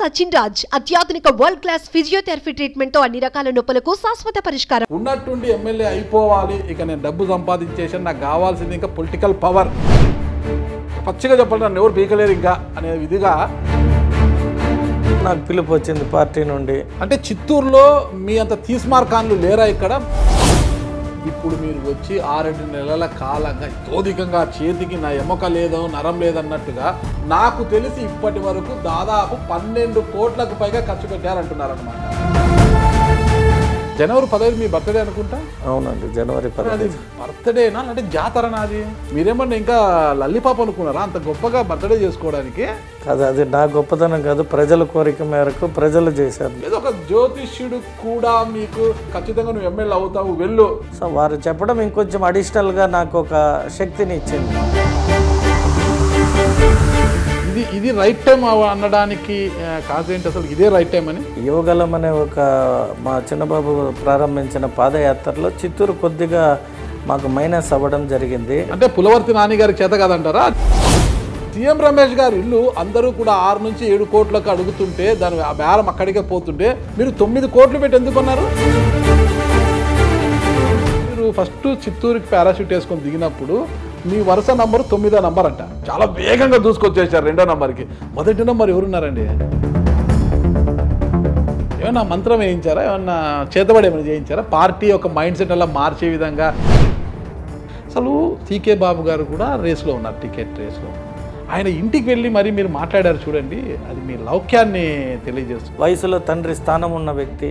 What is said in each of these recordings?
సచిన్ రాజ్ అత్యాధునిక world class physiotherapy treatment తో అన్ని రకాల నొప్పులకు శాశ్వత పరిష్కారం. ఉన్నట్టుండి ఎమ్మెల్యే అయిపోవాలి, ఇక నేను డబ్బు సంపాదించేసాను, నాకు కావాల్సింది ఇంకా పొలిటికల్ పవర్. పచ్చిగా చెప్పాలి, నన్ను ఎవరు పీకలేరు ఇంకా అనే విధిగా నాకు పిలుపు వచ్చింది పార్టీ నుండి. అంటే చిత్తూరులో మీ అంత తీస్మార్కాన్లు లేరా ఇక్కడ? ఇప్పుడు మీరు వచ్చి 6-7 నెలల కాలంగా తోదికంగా చేతికి నా ఎముక లేదో నరం లేదన్నట్టుగా నాకు తెలిసి ఇప్పటి వరకు దాదాపు 12 కోట్లకు పైగా ఖర్చు పెట్టారంటున్నారన్నమాట. జనవరి 15 మీ బర్త్డే అనుకుంటా? అవునండి, జనవరి 15. బర్త్డేనా అంటే జాతర నాది? మీరేమన్నా ఇంకా లల్లిపాప అనుకున్నారా అంత గొప్పగా బర్త్డే చేసుకోవడానికి? కాదు, అది నా గొప్పతనం కాదు, ప్రజల కోరిక మేరకు ప్రజలు చేశారు. ఏదో ఒక జ్యోతిష్యుడు కూడా మీకు ఖచ్చితంగా నువ్వు ఎమ్మెల్యే అవుతావు వెళ్ళు, సో వారు చెప్పడం ఇంకొంచెం అడిషనల్గా నాకు ఒక శక్తిని ఇచ్చింది. ఇది రైట్ టైం అనడానికి కాసేంటి అసలు ఇదే రైట్ టైం అని? యువగలం అనే ఒక మా చిన్నబాబు ప్రారంభించిన పాదయాత్రలో చిత్తూరు కొద్దిగా మాకు మైనస్ అవ్వడం జరిగింది. అంటే పులవర్తి నాని గారికి చేత కాదంటారా? సీఎం రమేష్ గారు ఇల్లు అందరూ కూడా 6 నుంచి 7 కోట్లకు అడుగుతుంటే దాని బేరం అక్కడికే పోతుంటే మీరు 9 కోట్లు పెట్టి ఎందుకు అన్నారు? మీరు ఫస్ట్ చిత్తూరుకి పారాషూట్ వేసుకొని దిగినప్పుడు మీ వరుస నంబరు 9వ నంబర్ అంట. చాలా వేగంగా దూసుకొచ్చేసారు 2వ నంబర్కి. 1వ నంబర్ ఎవరున్నారండి? ఏమన్నా మంత్రం వేయించారా? ఏమన్నా చేతబడి ఏమైనా చేయించారా? పార్టీ యొక్క మైండ్ సెట్ అలా మార్చే విధంగా. అసలు టీకే బాబు గారు కూడా రేస్లో ఉన్నారు, టికెట్ రేస్లో. ఆయన ఇంటికి వెళ్ళి మరి మీరు మాట్లాడారు చూడండి, అది మీ లౌక్యాన్ని తెలియజేస్తుంది. వయసులో తండ్రి స్థానం ఉన్న వ్యక్తి,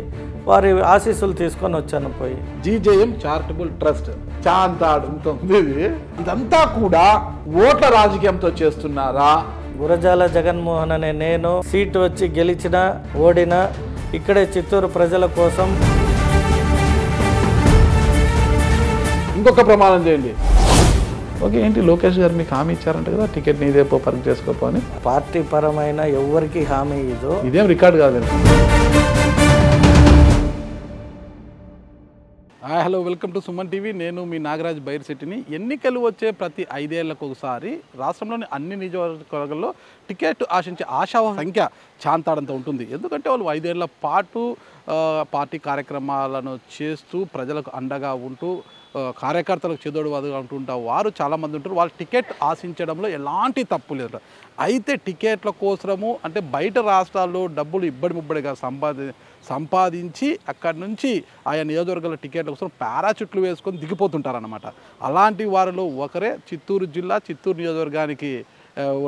వారి ఆశీస్సులు తీసుకొని వచ్చాను పోయి. జీజేఎం చారిటబుల్ ట్రస్ట్ చాంతాడు ఉంటుంది. ఇదంతా కూడా ఓట్ల రాజకీయంతో చేస్తున్నారా? గురజాల జగన్మోహన్ అనే నేను సీటు వచ్చి గెలిచినా ఓడినా ఇక్కడే చిత్తూరు ప్రజల కోసం. ఇంకొక ప్రమాణం చేయండి. ఓకే, ఏంటి లోకేష్ గారు మీకు హామీ ఇచ్చారంట కదా, టికెట్ నీదే పో పర్క్ చేసుకోపో అని. పార్టీ పరమైన ఎవరికి హామీ ఇదో. ఇదేం రికార్డు కాదండి. Hello, welcome to Suman TV. నేను మీ నాగరాజ్ బైర్శెట్టిని. ఎన్నికలు వచ్చే ప్రతి 5 ఏళ్లకు ఒకసారి రాష్ట్రంలోని అన్ని నియోజకవర్గాల్లో టికెట్ ఆశించే ఆశా సంఖ్య చాంతాడంత ఉంటుంది. ఎందుకంటే వాళ్ళు 5 ఏళ్ల పాటు పార్టీ కార్యక్రమాలను చేస్తూ ప్రజలకు అండగా ఉంటూ కార్యకర్తలకు చేదోడు వాదుగా ఉంటుంటారు వారు చాలామంది ఉంటారు. వాళ్ళు టికెట్ ఆశించడంలో ఎలాంటి తప్పు లేదు. అయితే టికెట్ల కోసము అంటే బయట రాష్ట్రాల్లో డబ్బులు ఇబ్బడిముబ్బడిగా సంపాదించి అక్కడి నుంచి ఆయా నియోజకవర్గాల టికెట్ల కోసం పారాచూట్లు వేసుకొని దిగిపోతుంటారన్నమాట. అలాంటి వారిలో ఒకరే చిత్తూరు జిల్లా చిత్తూరు నియోజకవర్గానికి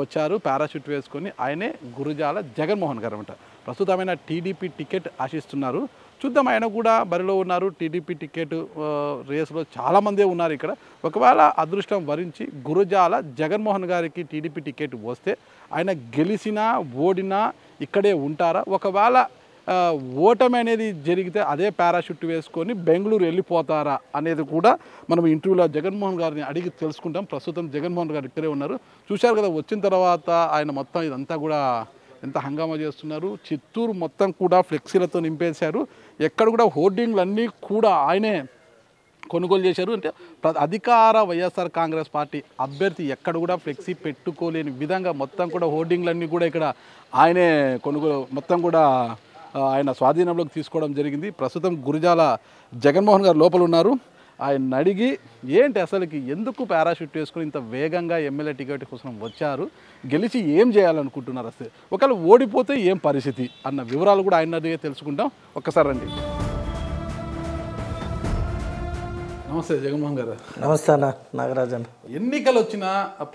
వచ్చారు పారాచూట్ వేసుకొని. ఆయనే గురజాల జగన్మోహన్ గారు అనమాట. ప్రస్తుతమైన టీడీపీ టికెట్ ఆశిస్తున్నారు. చూద్దాం, ఆయన కూడా బరిలో ఉన్నారు. టీడీపీ టికెట్ రేసులో చాలామందే ఉన్నారు ఇక్కడ. ఒకవేళ అదృష్టం వరించి గురజాల జగన్మోహన్ గారికి టీడీపీ టికెట్ వస్తే ఆయన గెలిచినా ఓడినా ఇక్కడే ఉంటారా? ఒకవేళ ఓటమి అనేది జరిగితే అదే పారాషూట్ వేసుకొని బెంగళూరు వెళ్ళిపోతారా అనేది కూడా మనం ఇంటర్వ్యూలో జగన్మోహన్ గారిని అడిగి తెలుసుకుంటాం. ప్రస్తుతం జగన్మోహన్ గారు ఇక్కడే ఉన్నారు. చూశారు కదా, వచ్చిన తర్వాత ఆయన మొత్తం ఇదంతా కూడా ఎంత హంగామా చేస్తున్నారు. చిత్తూరు మొత్తం కూడా ఫ్లెక్సీలతో నింపేశారు. ఎక్కడ కూడా హోర్డింగ్లు అన్నీ కూడా ఆయనే కొనుగోలు చేశారు. అంటే అధికార వైఎస్ఆర్ కాంగ్రెస్ పార్టీ అభ్యర్థి ఎక్కడ కూడా ఫ్లెక్సీ పెట్టుకోలేని విధంగా మొత్తం కూడా హోర్డింగ్లన్నీ కూడా ఇక్కడ ఆయనే కొనుగోలు మొత్తం కూడా ఆయన స్వాధీనంలోకి తీసుకోవడం జరిగింది. ప్రస్తుతం గురజాల జగన్మోహన్ గారు లోపల ఉన్నారు. ఆయన అడిగి ఏంటి అసలుకి ఎందుకు పారాషూట్ వేసుకుని ఇంత వేగంగా ఎమ్మెల్యే టికెట్ కోసం వచ్చారు, గెలిచి ఏం చేయాలనుకుంటున్నారు, అసలు ఒకవేళ ఓడిపోతే ఏం పరిస్థితి అన్న వివరాలు కూడా ఆయన అడిగే తెలుసుకుంటాం. ఒక్కసారి రండి. నమస్తే జగన్మోహన్ గారు. నమస్తే నాగరాజన్. ఎన్నికలు వచ్చిన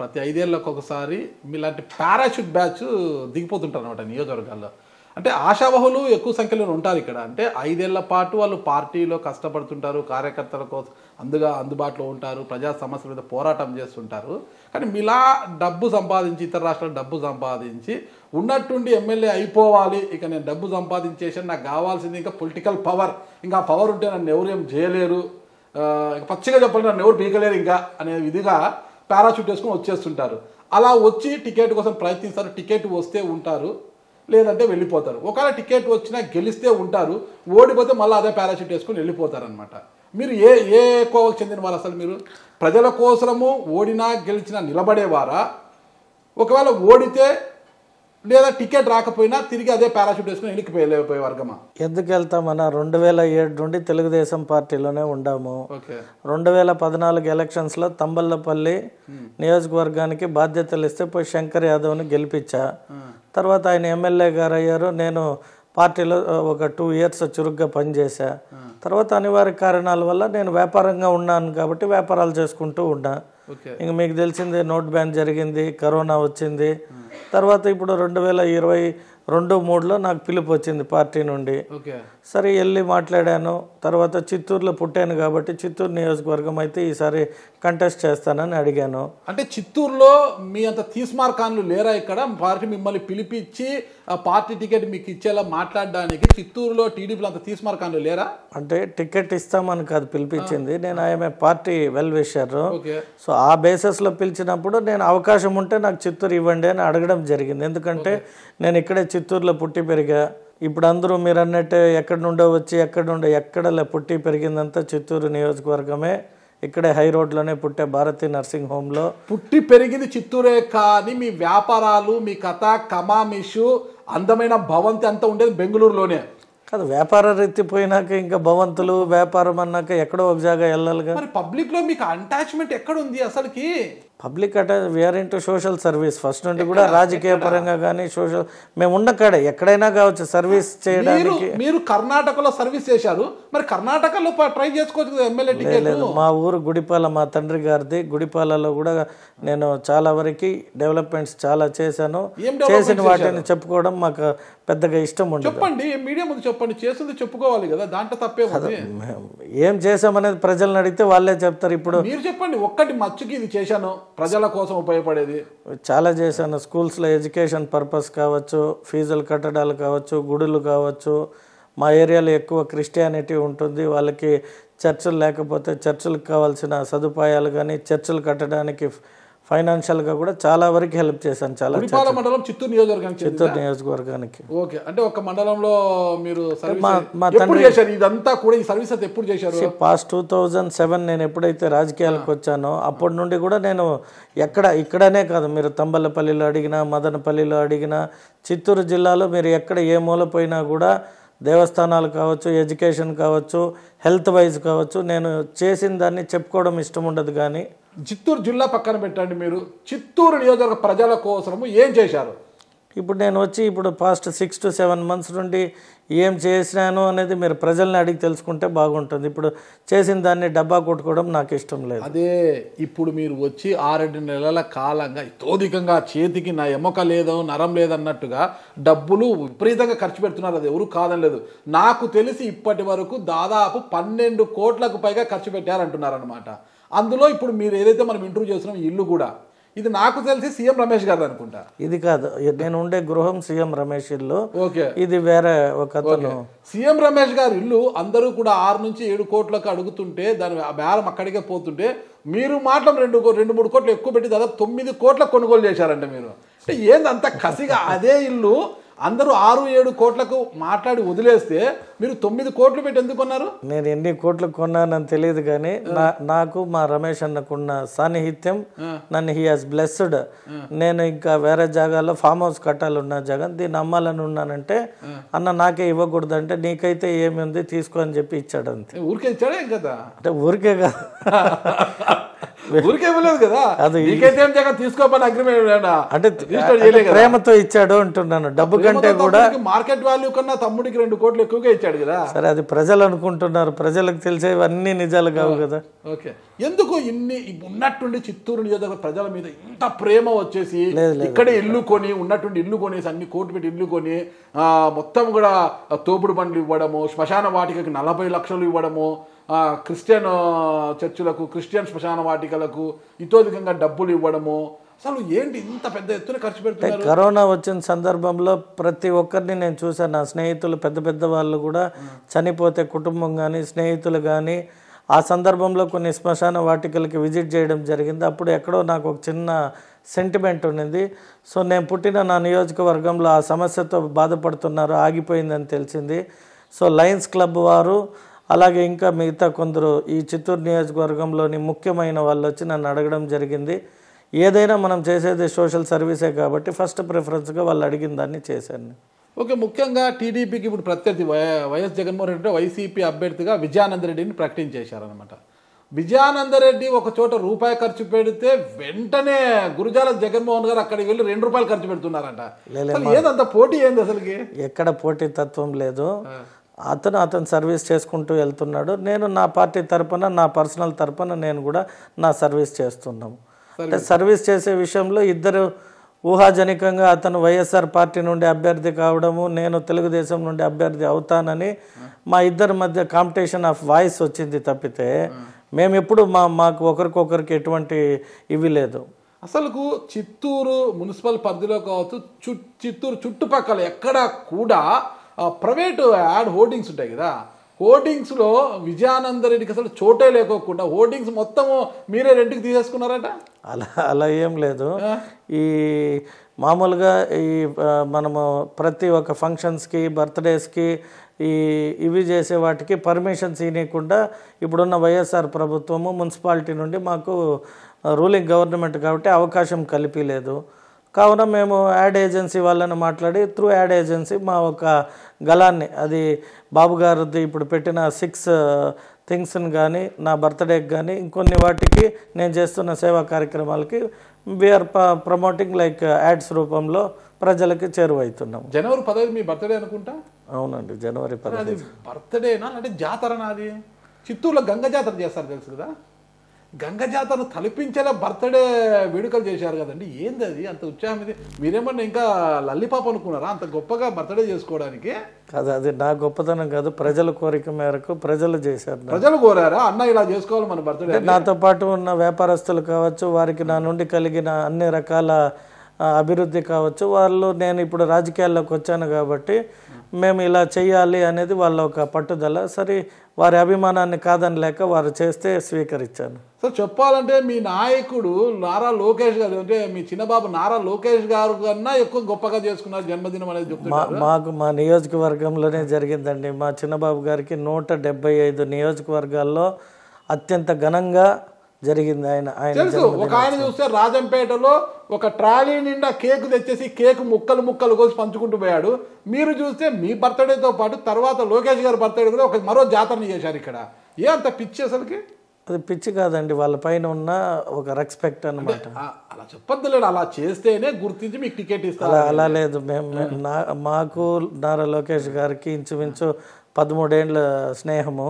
ప్రతి 5 ఏళ్ళకు ఒకసారి మీలాంటి పారాషూట్ బ్యాచ్ దిగిపోతుంటారు అనమాట నియోజకవర్గాల్లో. అంటే ఆశావహులు ఎక్కువ సంఖ్యలో ఉంటారు ఇక్కడ. అంటే 5 ఏళ్ల పాటు వాళ్ళు పార్టీలో కష్టపడుతుంటారు, కార్యకర్తల కోసం అందుబాటులో ఉంటారు, ప్రజా సమస్యల మీద పోరాటం చేస్తుంటారు. కానీ మీలా డబ్బు సంపాదించి ఇతర రాష్ట్రాలు డబ్బు సంపాదించి ఉన్నట్టుండి ఎమ్మెల్యే అయిపోవాలి, ఇక నేను డబ్బు సంపాదించేసాను, నాకు కావాల్సింది ఇంకా పొలిటికల్ పవర్, ఇంకా పవర్ ఉంటే నన్ను ఎవరు ఏం చేయలేరు, పచ్చిగా చెప్పాలి నన్ను ఎవరు పీకలేరు ఇంకా అనే విధిగా పారాషూట్ వేసుకొని వచ్చేస్తుంటారు. అలా వచ్చి టికెట్ కోసం ప్రయత్నిస్తారు. టికెట్ వస్తే ఉంటారు, లేదంటే వెళ్ళిపోతారు. ఒకవేళ టికెట్ వచ్చినా గెలిస్తే ఉంటారు, ఓడిపోతే మళ్ళీ అదే పారాషూట్ వేసుకొని వెళ్ళిపోతారనమాట. మీరు ఏ కోవకు చెందిన వారు? అసలు మీరు ప్రజల కోసము ఓడినా గెలిచినా నిలబడేవారా? ఒకవేళ ఓడితే లేదా టికెట్ రాకపోయినా తిరిగి అదే పారాషూట్ వేసుకుని వెళ్ళిపోయే వర్గమా? ఎందుకు వెళ్తామన్నా, 2007 నుండి తెలుగుదేశం పార్టీలోనే ఉండాము. 2014 ఎలక్షన్స్లో తంబల్లపల్లి నియోజకవర్గానికి బాధ్యతలు ఇస్తే పోయి శంకర్ యాదవ్ని గెలిపించా. తర్వాత ఆయన ఎమ్మెల్యే గారు అయ్యారు. నేను పార్టీలో ఒక 2 years చురుగ్గా పనిచేశా. తర్వాత అనివార్య కారణాల వల్ల నేను వ్యాపారంగా ఉన్నాను కాబట్టి వ్యాపారాలు చేసుకుంటూ ఉన్నా. ఇంక మీకు తెలిసిందే, నోట్ బ్యాన్ జరిగింది, కరోనా వచ్చింది. తర్వాత ఇప్పుడు 2022-23లో నాకు పిలుపు వచ్చింది పార్టీ నుండి. సరే వెళ్ళి మాట్లాడాను. తర్వాత చిత్తూరులో పుట్టాను కాబట్టి చిత్తూరు నియోజకవర్గం అయితే ఈసారి కంటెస్ట్ చేస్తానని అడిగాను. అంటే చిత్తూరులో మీ అంత తీస్మార్కాన్లు లేరా? ఇక్కడ పార్టీ మిమ్మల్ని పిలిపించి ఆ పార్టీ టికెట్ మీకు ఇచ్చేలా మాట్లాడడానికి చిత్తూరులో టీడీపీలో అంత తీస్మార్కాన్లు లేరా? అంటే టికెట్ ఇస్తామని కాదు పిలిపించింది, నేను ఆమె పార్టీ వెల్ విషర్. సో ఆ బేసిస్లో పిలిచినప్పుడు నేను అవకాశం ఉంటే నాకు చిత్తూరు ఇవ్వండి అని అడగడం జరిగింది. ఎందుకంటే నేను ఇక్కడే చిత్తూరులో పుట్టి పెరిగా. ఇప్పుడు అందరూ మీరు అన్నట్టే ఎక్కడి నుండో వచ్చి ఎక్కడ పుట్టి పెరిగిందంతా చిత్తూరు నియోజకవర్గమే. ఇక్కడే హై రోడ్లోనే పుట్టే భారతీ నర్సింగ్ హోమ్లో పుట్టి పెరిగింది చిత్తూరే. కానీ మీ వ్యాపారాలు, మీ కథ, కమామిషు, అందమైన భవంతి అంతా ఉండేది బెంగళూరులోనే కాదు. వ్యాపార రీతి పోయినాక ఇంకా భవంతులు వ్యాపారం అన్నాక ఎక్కడో ఒక జాగా వెళ్ళాలిగా. మరి పబ్లిక్లో మీకు అటాచ్మెంట్ ఎక్కడ ఉంది అసలుకి? Public we are into social service first నుండి కూడా. రాజకీయ పరంగా కానీ సోషల్ మేము ఉన్న కాడే ఎక్కడైనా కావచ్చు సర్వీస్ చేయడానికి. మీరు కర్ణాటకలో సర్వీస్ చేశారు, మరి కర్ణాటకలో ట్రై చేసుకోవచ్చు కదా ఎమ్మెల్యే టికెట్. లేదు, మా ఊరు గుడిపాల, మా తండ్రి గారిది. గుడిపాలలో కూడా నేను చాలా వరకు డెవలప్మెంట్స్ చాలా చేశాను. చేసిన వాటిని చెప్పుకోవడం మాకు పెద్దగా ఇష్టం ఉండదు. చెప్పండి, మీడియా ముందు చెప్పండి, చేసింది చెప్పుకోవాలి కదా, దాంట్లో తప్పే ఉంది. ఏం చేసామనేది ప్రజలను అడిగితే వాళ్ళే చెప్తారు. ఇప్పుడు మీరు చెప్పండి, ఒక్కటి మచ్చుకి ఇది చేశాను ప్రజల కోసం ఉపయోగపడేది. చాలా చేశాను. స్కూల్స్లో ఎడ్యుకేషన్ పర్పస్ కావచ్చు, ఫీజులు కట్టడాలు కావచ్చు, గుడులు కావచ్చు. మా ఏరియాలో ఎక్కువ క్రిస్టియానిటీ ఉంటుంది. వాళ్ళకి చర్చిలు లేకపోతే చర్చిలకు కావాల్సిన సదుపాయాలు కానీ చర్చిలు కట్టడానికి ఫైనాన్షియల్గా కూడా చాలా వరకు హెల్ప్ చేశాను. చాలా మండలం చిత్తూరు నియోజకవర్గానికి. ఓకే, అంటే ఒక మండలంలో మీరు ఇదంతా కూడా ఈ సర్వీస్ అయితే ఎప్పుడు చేశారు? పాస్ట్ 2007 నేను ఎప్పుడైతే రాజకీయాలకు వచ్చానో అప్పటి నుండి కూడా నేను ఇక్కడనే కాదు, మీరు తంబలపల్లిలో అడిగినా, మదనపల్లిలో అడిగినా, చిత్తూరు జిల్లాలో మీరు ఎక్కడ ఏ మూల పోయినా కూడా దేవస్థానాలు కావచ్చు, ఎడ్యుకేషన్ కావచ్చు, హెల్త్ వైజ్ కావచ్చు, నేను చేసిన దాన్ని చెప్పుకోవడం ఇష్టం ఉండదు. కానీ చిత్తూరు జిల్లా పక్కన పెట్టండి, మీరు చిత్తూరు నియోజకవర్గ ప్రజల కోసము ఏం చేశారు? ఇప్పుడు నేను వచ్చి పాస్ట్ 6 to 7 months నుండి ఏం చేసినాను అనేది మీరు ప్రజల్ని అడిగి తెలుసుకుంటే బాగుంటుంది. ఇప్పుడు చేసిన దాన్ని డబ్బా కొట్టుకోవడం నాకు ఇష్టం లేదు. అదే ఇప్పుడు మీరు వచ్చి 6-7 నెలల కాలంగా తోదికంగా చేతికి నా ఎమ్మక లేదు, నరం లేదన్నట్టుగా డబ్బులు విపరీతంగా ఖర్చు పెడుతున్నారు. అది ఎవరు కాదని లేదు. నాకు తెలిసి ఇప్పటి వరకు దాదాపు 12 కోట్లకు పైగా ఖర్చు పెట్టారంటున్నారనమాట. అందులో ఇప్పుడు మీరు ఏదైతే మనం ఇంటర్వ్యూ చేస్తున్నాం ఇల్లు కూడా, ఇది నాకు తెలిసి సీఎం రమేష్ గారు అనుకుంటా. ఇది కాదు, నేను ఉండే గృహం సీఎం రమేష్ ఇల్లు. ఓకే, ఇది వేరే ఒక అతను. సీఎం రమేష్ గారి ఇల్లు అందరూ కూడా 6 నుంచి 7 కోట్లకు అడుగుతుంటే దాని బేరం అక్కడికే పోతుంటే మీరు మాత్రం 2-3 కోట్లు ఎక్కువ పెట్టి దాదాపు 9 కోట్లకు కొనుగోలు చేశారంట మీరు. అంటే ఏందంత కసిగా అదే ఇల్లు అందరూ 6-7 కోట్లకు మాట్లాడి వదిలేస్తే మీరు 9 కోట్లు పెట్టి ఎందుకు కొన్నారు? నేను ఎన్ని కోట్లు కొన్నానని తెలియదు కానీ నాకు మా రమేష్ అన్నకున్న సాన్నిహిత్యం నన్ను హీ హాజ్ బ్లెస్డ్. నేను ఇంకా వేరే జాగాలో ఫామ్ హౌస్ కట్టాలన్న జాగా దీన్ని అమ్మాలని ఉన్నానంటే అన్న నాకే ఇవ్వకూడదు అంటే నీకైతే ఏమి ఉంది తీసుకో అని చెప్పి ఇచ్చాడు. అంతే. ఊరికే ఇచ్చాడే కదా? అంటే ఊరికే కాదు, ఊరికే ఇవ్వలేదు కదా, అది తీసుకోమని అగ్రిమెంట్ అంటే ప్రేమతో ఇచ్చాడు అంటున్నాను. డబ్బు కంటే కూడా మార్కెట్ వాల్యూ కన్నా తమ్ముడికి 2 కోట్లు ఎక్కువగా ఇచ్చాడు కదా. సరే, అది ప్రజలు అనుకుంటున్నారు, ప్రజలకు తెలిసేవన్నీ నిజాలు కావు కదా. ఓకే, ఎందుకు ఇన్ని ఉన్నట్టుండి చిత్తూరు నియోజకవర్గ ప్రజల మీద ఇంత ప్రేమ వచ్చేసి ఇక్కడే ఇల్లు కొని ఉన్నట్టుండి ఇల్లు కొనేసి అన్ని కోట్లు పెట్టి ఇల్లు కొని మొత్తం కూడా తోపుడు బండ్లు ఇవ్వడము, శ్మశాన వాటికకి 40 లక్షలు ఇవ్వడము, క్రిస్టియన్ చర్చిలకు, క్రిస్టియన్ శ్మశాన వాటికలకు ఇతోధికంగా డబ్బులు ఇవ్వడము, అసలు ఏంటి ఇంత పెద్ద ఎత్తున ఖర్చు పెడుతున్నారు? కరోనా వచ్చిన సందర్భంలో ప్రతి ఒక్కరిని నేను చూశాను. నా స్నేహితులు పెద్ద వాళ్ళు కూడా చనిపోతే కుటుంబం కానీ స్నేహితులు కానీ ఆ సందర్భంలో కొన్ని శ్మశాన వాటికలకి విజిట్ చేయడం జరిగింది. అప్పుడు ఎక్కడో నాకు ఒక చిన్న సెంటిమెంట్ ఉన్నది. సో నేను పుట్టిన నా నియోజకవర్గంలో ఆ సమస్యతో బాధపడుతున్నారు, ఆగిపోయిందని తెలిసింది. సో లయన్స్ క్లబ్ వారు అలాగే ఇంకా మిగతా కొందరు ఈ చిత్తూరు నియోజకవర్గంలోని ముఖ్యమైన వాళ్ళు వచ్చి నన్ను అడగడం జరిగింది. ఏదైనా మనం చేసేది సోషల్ సర్వీసే కాబట్టి ఫస్ట్ ప్రిఫరెన్స్గా వాళ్ళు అడిగిన దాన్ని చేశాను. ఓకే, ముఖ్యంగా టీడీపీకి ఇప్పుడు ప్రత్యర్థి వైఎస్ జగన్మోహన్ రెడ్డి వైసీపీ అభ్యర్థిగా విజయానందరెడ్డిని ప్రకటించేశారనమాట. విజయానందరెడ్డి ఒక చోట రూపాయి ఖర్చు పెడితే వెంటనే గురుజాల జగన్మోహన్ గారు అక్కడికి వెళ్ళి ₹2 ఖర్చు పెడుతున్నారంట. ఏదంత పోటీ ఏంది అసలుకి? ఎక్కడ పోటీ తత్వం లేదు. అతను సర్వీస్ చేసుకుంటూ వెళ్తున్నాడు. నేను నా పార్టీ తరపున, నా పర్సనల్ తరపున నేను కూడా నా సర్వీస్ చేస్తున్నాము. అంటే సర్వీస్ చేసే విషయంలో ఇద్దరు ఊహాజనికంగా అతను వైఎస్ఆర్ పార్టీ నుండి అభ్యర్థి కావడము, నేను తెలుగుదేశం నుండి అభ్యర్థి అవుతానని మా ఇద్దరి మధ్య కాంపిటీషన్ ఆఫ్ వాయిస్ వచ్చింది తప్పితే మేము ఎప్పుడు మాకు ఒకరికొకరికి ఎటువంటి ఇవి లేదు. అసలుకు చిత్తూరు మున్సిపల్ పరిధిలో కావచ్చు, చిత్తూరు చుట్టుపక్కల ఎక్కడ కూడా ప్రైవేటు యాడ్ హోర్డింగ్స్ ఉంటాయి కదా, హోర్డింగ్స్లో విజయానందరెడ్డికి అసలు చోటే లేకోకుండా హోర్డింగ్స్ మొత్తము మీరే రెంట్కి తీసేసుకున్నారట. అలా ఏం లేదు. ఈ మామూలుగా ఈ మనము ప్రతి ఒక్క ఫంక్షన్స్కి, బర్త్డేస్కి ఇవి చేసే వాటికి పర్మిషన్స్ ఇవ్వకుండా ఇప్పుడున్న వైఎస్ఆర్ ప్రభుత్వము మున్సిపాలిటీ నుండి మాకు రూలింగ్ గవర్నమెంట్ కాబట్టి అవకాశం కలిపిలేదు. కావున మేము యాడ్ ఏజెన్సీ వాళ్ళని మాట్లాడి త్రూ యాడ్ ఏజెన్సీ మా ఒక గలాన్ని, అది బాబు గారిది ఇప్పుడు పెట్టిన 6 థింగ్స్ని కానీ, నా బర్త్డేకి కానీ, ఇంకొన్ని వాటికి నేను చేస్తున్న సేవా కార్యక్రమాలకి వీఆర్ ప్రమోటింగ్ లైక్ యాడ్స్ రూపంలో ప్రజలకి చేరువవుతున్నాం. జనవరి 15 మీ బర్త్డే అనుకుంటా? అవునండి, జనవరి 15. బర్త్డేనా అంటే జాతరనా? అది చిత్తూరులో గంగ జాతర చేస్తారు తెలుసు కదా, గంగ జాతరను తలపించేలా బర్త్డే వేడుకలు చేశారు కదండి. ఏంది అది అంత ఉత్సాహం? ఇది మీరేమన్నా ఇంకా లల్లిపాప అనుకున్నారా అంత గొప్పగా బర్త్డే చేసుకోవడానికి? కాదు, అది నా గొప్పతనం కాదు, ప్రజల కోరిక మేరకు ప్రజలు చేశారు. ప్రజలు కోరారా అన్న ఇలా చేసుకోవాలి మన బర్త్డే? నాతో పాటు ఉన్న వ్యాపారస్తులు కావచ్చు, వారికి నా నుండి కలిగిన అన్ని రకాల అభివృద్ధి కావచ్చు, వాళ్ళు నేను ఇప్పుడు రాజకీయాల్లోకి వచ్చాను కాబట్టి మేము ఇలా చేయాలి అనేది వాళ్ళ ఒక పట్టుదల. సరే, వారి అభిమానాన్ని కాదని లేక వారు చేస్తే స్వీకరించాను. సో చెప్పాలంటే మీ నాయకుడు నారా లోకేష్ గారు, అంటే మీ చిన్నబాబు నారా లోకేష్ గారు కన్నా ఎక్కువ గొప్పగా చేసుకున్నారు జన్మదినం అనేది చెప్తున్నారు. మాకు మా నియోజకవర్గంలోనే జరిగిందండి. మా చిన్నబాబు గారికి 175 నియోజకవర్గాల్లో అత్యంత ఘనంగా జరిగింది. తెలుసు, ఒక ఆయన చూస్తే రాజంపేటలో ఒక ట్రాలీ నిండా కేక్ తెచ్చేసి కేక్ ముక్కలు కోసి పంచుకుంటూ పోయాడు. మీరు చూస్తే మీ బర్త్డేతో పాటు తర్వాత లోకేష్ గారి బర్త్డే కూడా ఒక మరో జాతరని చేశారు ఇక్కడ. ఏ అంత పిచ్చి అసలుకి? అది పిచ్చి కాదండి, వాళ్ళ పైన ఉన్న ఒక రెస్పెక్ట్ అన్నమాట. అలా చెప్పొద్దులేడు, అలా చేస్తేనే గుర్తించి మీకు టికెట్ ఇస్తారు. అలా లేదు. మాకు నారా లోకేష్ గారికి ఇంచుమించు 13 ఏళ్ళ స్నేహము.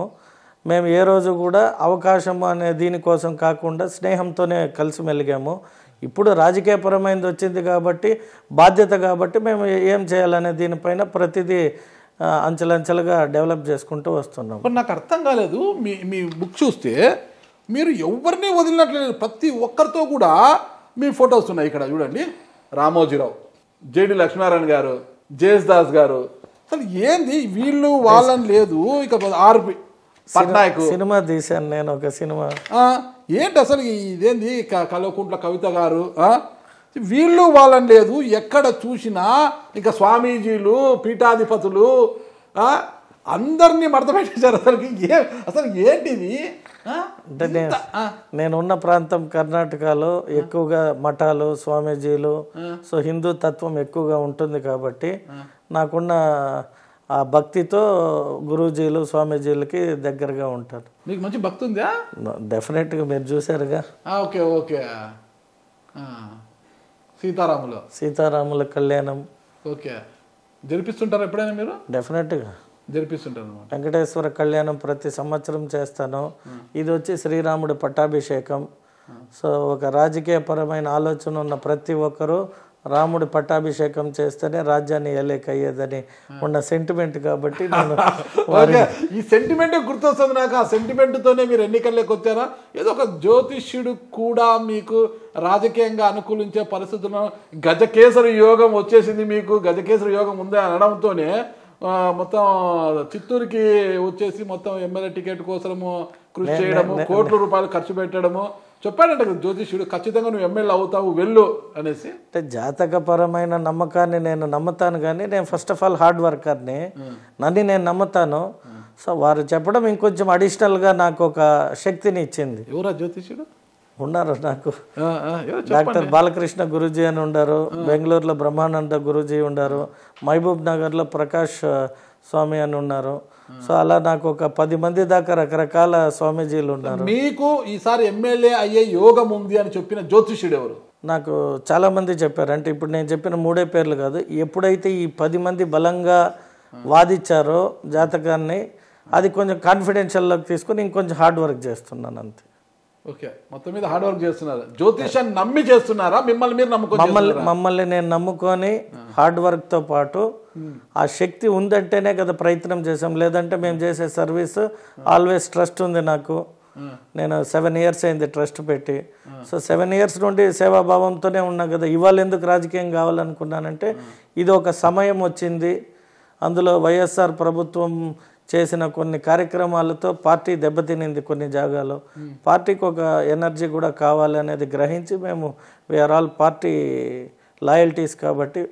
మేము ఏ రోజు కూడా అవకాశం అనే దీనికోసం కాకుండా స్నేహంతోనే కలిసి మెలిగాము. ఇప్పుడు రాజకీయపరమైనది వచ్చింది కాబట్టి, బాధ్యత కాబట్టి మేము ఏం చేయాలనే దీనిపైన ప్రతిదీ అంచెలంచెలుగా డెవలప్ చేసుకుంటూ వస్తున్నాం. నాకు అర్థం కాలేదు, మీ బుక్ చూస్తే మీరు ఎవరిని వదిలినట్లేదు, ప్రతి ఒక్కరితో కూడా మీ ఫొటోస్ ఉన్నాయి. ఇక్కడ చూడండి, రామోజీరావు, జేడి లక్ష్మీనారాయణ గారు, జేఎస్ గారు, అసలు ఏంది వీళ్ళు వాళ్ళని లేదు. ఇక ఆర్పి పట్నాయక్ సినిమా తీశాను నేను, ఒక సినిమా. ఏంటి అసలు ఇదేంది కల్వకుంట్ల కవిత గారు, వీళ్ళు వాళ్ళని లేదు. ఎక్కడ చూసినా ఇంకా స్వామీజీలు, పీఠాధిపతులు అందరినీ మడత పెట్టేశారు. అసలు ఏంటిది? అంటే నేనున్న ప్రాంతం కర్ణాటకలో ఎక్కువగా మఠాలు, స్వామీజీలు, సో హిందూ తత్వం ఎక్కువగా ఉంటుంది కాబట్టి నాకున్న ఆ భక్తితో గురూజీలు, స్వామీజీలకి దగ్గరగా ఉంటారు. మీకు మంచి భక్తి ఉందా? డెఫినెట్గా, మీరు చూసారుగా. Okay okay. సీతారాముల కళ్యాణం ఓకే జరిపిస్తుంటారు ఎప్పుడైనా మీరు? డెఫినెట్గా జరిపిస్తుంటారు. వెంకటేశ్వర కళ్యాణం ప్రతి సంవత్సరం చేస్తాను. ఇది వచ్చి శ్రీరాముడి పట్టాభిషేకం. సో ఒక రాజకీయపరమైన ఆలోచన ఉన్న ప్రతి ఒక్కరూ రాముడి పట్టాభిషేకం చేస్తేనే రాజ్యాన్ని ఏలేకయ్యేదని ఉన్న సెంటిమెంట్ కాబట్టి ఈ సెంటిమెంట్ గుర్తొస్తుంది నాకు. ఆ సెంటిమెంట్తోనే మీరు ఎన్నికల్లోకి వచ్చారా? ఏదో ఒక జ్యోతిష్యుడు కూడా మీకు రాజకీయంగా అనుకూలించే పరిస్థితుల్లో గజకేసరి యోగం వచ్చేసింది, మీకు గజకేసరి యోగం ఉందా అనడంతోనే మొత్తం చిత్తూరుకి వచ్చేసి మొత్తం ఎమ్మెల్యే టికెట్ కోసము కృషి చేయడము, కోట్ల రూపాయలు ఖర్చు పెట్టడము చెప్పాడంట జ్యోతిష్యుడు. ఖచ్చితంగా నువ్వు ఎమ్మెల్యే అవుతావు వెళ్ళు అనేసి. అంటే జాతకపరమైన నమ్మకాన్ని నేను నమ్ముతాను, కానీ నేను ఫస్ట్ ఆఫ్ ఆల్ హార్డ్ వర్కర్ని, నన్ను నేను నమ్ముతాను. సో వారు చెప్పడం ఇంకొంచెం అడిషనల్గా నాకు ఒక శక్తిని ఇచ్చింది. ఎవరా జ్యోతిష్యుడు? ఉన్నారు నాకు. డాక్టర్ బాలకృష్ణ గురూజీ అని ఉన్నారు, బెంగళూరులో బ్రహ్మానంద గురూజీ ఉన్నారు, మహబూబ్ నగర్లో ప్రకాష్ స్వామి అని ఉన్నారు. సో అలా నాకు ఒక 10 మంది దాకా రకరకాల స్వామీజీలు ఉన్నారు. మీకు ఈసారి ఎమ్మెల్యే అయ్యే యోగం ఉంది అని చెప్పిన జ్యోతిష్యుడు ఎవరు? నాకు చాలామంది చెప్పారు. అంటే ఇప్పుడు నేను చెప్పిన 3 పేర్లు కాదు, ఎప్పుడైతే ఈ 10 మంది బలంగా వాదిచ్చారో జాతకాన్ని, అది కొంచెం కాన్ఫిడెన్షియల్లోకి తీసుకుని ఇంకొంచెం హార్డ్ వర్క్ చేస్తున్నాను అంతే. ఓకే, మొత్తం మీద హార్డ్ వర్క్ చేస్తున్నారు. జ్యోతిషాన్ని నమ్మి చేస్తున్నారా? మిమ్మల్ని మీరు మమ్మల్ని నేను నమ్ముకొని హార్డ్ వర్క్తో పాటు ఆ శక్తి ఉందంటేనే కదా ప్రయత్నం చేసాం. లేదంటే మేము చేసే సర్వీస్ ఆల్వేస్ ట్రస్ట్ ఉంది నాకు. నేను 7 ఇయర్స్ అయింది ట్రస్ట్ పెట్టి. సో 7 ఇయర్స్ నుండి సేవాభావంతోనే ఉన్నా కదా. ఇవాళ ఎందుకు రాజకీయం కావాలనుకున్నానంటే ఇది ఒక సమయం వచ్చింది. అందులో వైఎస్ఆర్ ప్రభుత్వం చేసిన కొన్ని కార్యక్రమాలతో పార్టీ దెబ్బతినింది కొన్ని జాగాలో. పార్టీకి ఒక ఎనర్జీ కూడా కావాలి అనేది గ్రహించి మేము వీఆర్ ఆల్ పార్టీ లాయల్టీస్ కాబట్టి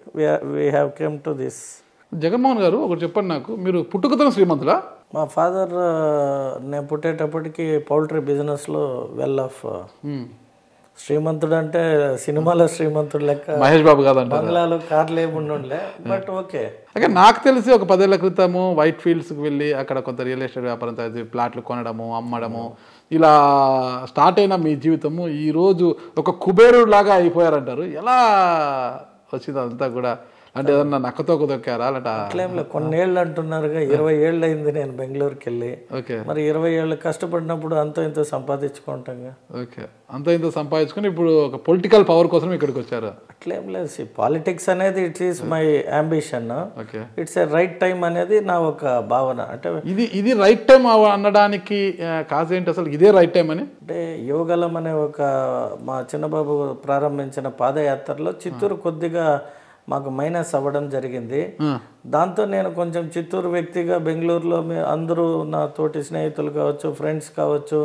we have came to this. Jaganmohan గారు ఒకటి చెప్పండి నాకు, మీరు పుట్టుకతో శ్రీమంతులా? మా ఫాదర్ నేను పుట్టేటప్పటికి పౌల్ట్రీ బిజినెస్లో వెల్ ఆఫ్. శ్రీమంతుడు అంటే సినిమాలో శ్రీమంతుడు లెక్క మహేష్ బాబు కాదంట, బంగ్లాలో కార్లు ఏముండే. But okay. ఓకే, నాకు తెలిసి ఒక 10 ఏళ్ల క్రితము వైట్ ఫీల్డ్స్కి వెళ్ళి అక్కడ కొంత రియల్ ఎస్టేట్ వ్యాపారం, ప్లాట్లు కొనడము, అమ్మడము, ఇలా స్టార్ట్ అయిన మీ జీవితము ఈరోజు ఒక కుబేరుడు లాగా అయిపోయారంటారు. ఎలా వచ్చింది అంతా కూడా? అంటే ఏదన్నా నక్కతో దొక్కారా? అట్లేం లేదు, కొన్నేళ్ళు అంటున్నారుగా. 20 ఏళ్ళు అయింది నేను బెంగళూరుకి వెళ్ళి. ఓకే, మరి 20 ఏళ్ళు కష్టపడినప్పుడు అంతో ఇంతో సంపాదించుకుంటాంగా. ఓకే, అంతో ఇంతో సంపాదించుకుని ఇప్పుడు ఒక పొలిటికల్ పవర్ కోసం ఇక్కడికి వచ్చారు. అట్లేం లేదు, పాలిటిక్స్ అనేది it is my ambition. Okay, it's a right time అనేది నా ఒక భావన. అంటే ఇది రైట్ టైం అనడానికి కాజ్ ఏంటి అసలు? ఇదే రైట్ టైం అని అంటే యోగలం అనే ఒక మా చిన్నబాబు ప్రారంభించిన పాదయాత్రలో చిత్తూరు కొద్దిగా మాకు మైనస్ అవ్వడం జరిగింది. దాంతో నేను కొంచెం చిత్తూరు వ్యక్తిగా బెంగళూరులో అందరూ నా తోటి స్నేహితులు కావచ్చు, ఫ్రెండ్స్ కావచ్చు,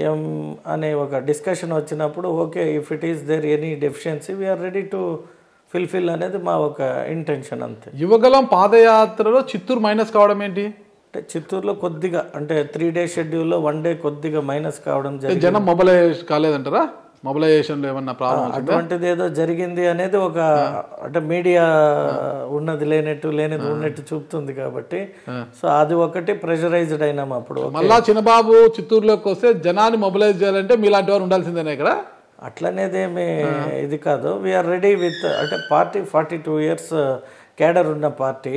ఏం అనే ఒక డిస్కషన్ వచ్చినప్పుడు okay, if it is there any deficiency we are ready to fulfil అనేది మా ఒక ఇంటెన్షన్ అంతే. యువగలం పాదయాత్రలో చిత్తూరు మైనస్ కావడం ఏంటి? అంటే చిత్తూరులో కొద్దిగా అంటే 3 డే షెడ్యూల్లో 1 డే కొద్దిగా మైనస్ కావడం జరిగింది. జనం మొబైలైజ్ కాలేదంటారా? మొబిలైజేషన్లో ఏమన్నా ప్రాబ్లం అటువంటిది ఏదో జరిగింది అనేది ఒక అంటే మీడియా ఉన్నది లేనట్టు లేనిది ఉన్నట్టు చూపుతుంది కాబట్టి సో అది ఒకటి ప్రెషరైజ్డ్ అయినాం. అప్పుడు మళ్ళా చిన్నబాబు చిత్తూరులోకి వస్తే జనాన్ని మొబిలైజ్ చేయాలంటే మీలాంటి వారు ఉండాల్సిందేనా ఇక్కడ? అట్లనేదేమి ఇది కాదు. వీఆర్ రెడీ విత్ అంటే పార్టీ 42 years కేడర్ ఉన్న పార్టీ,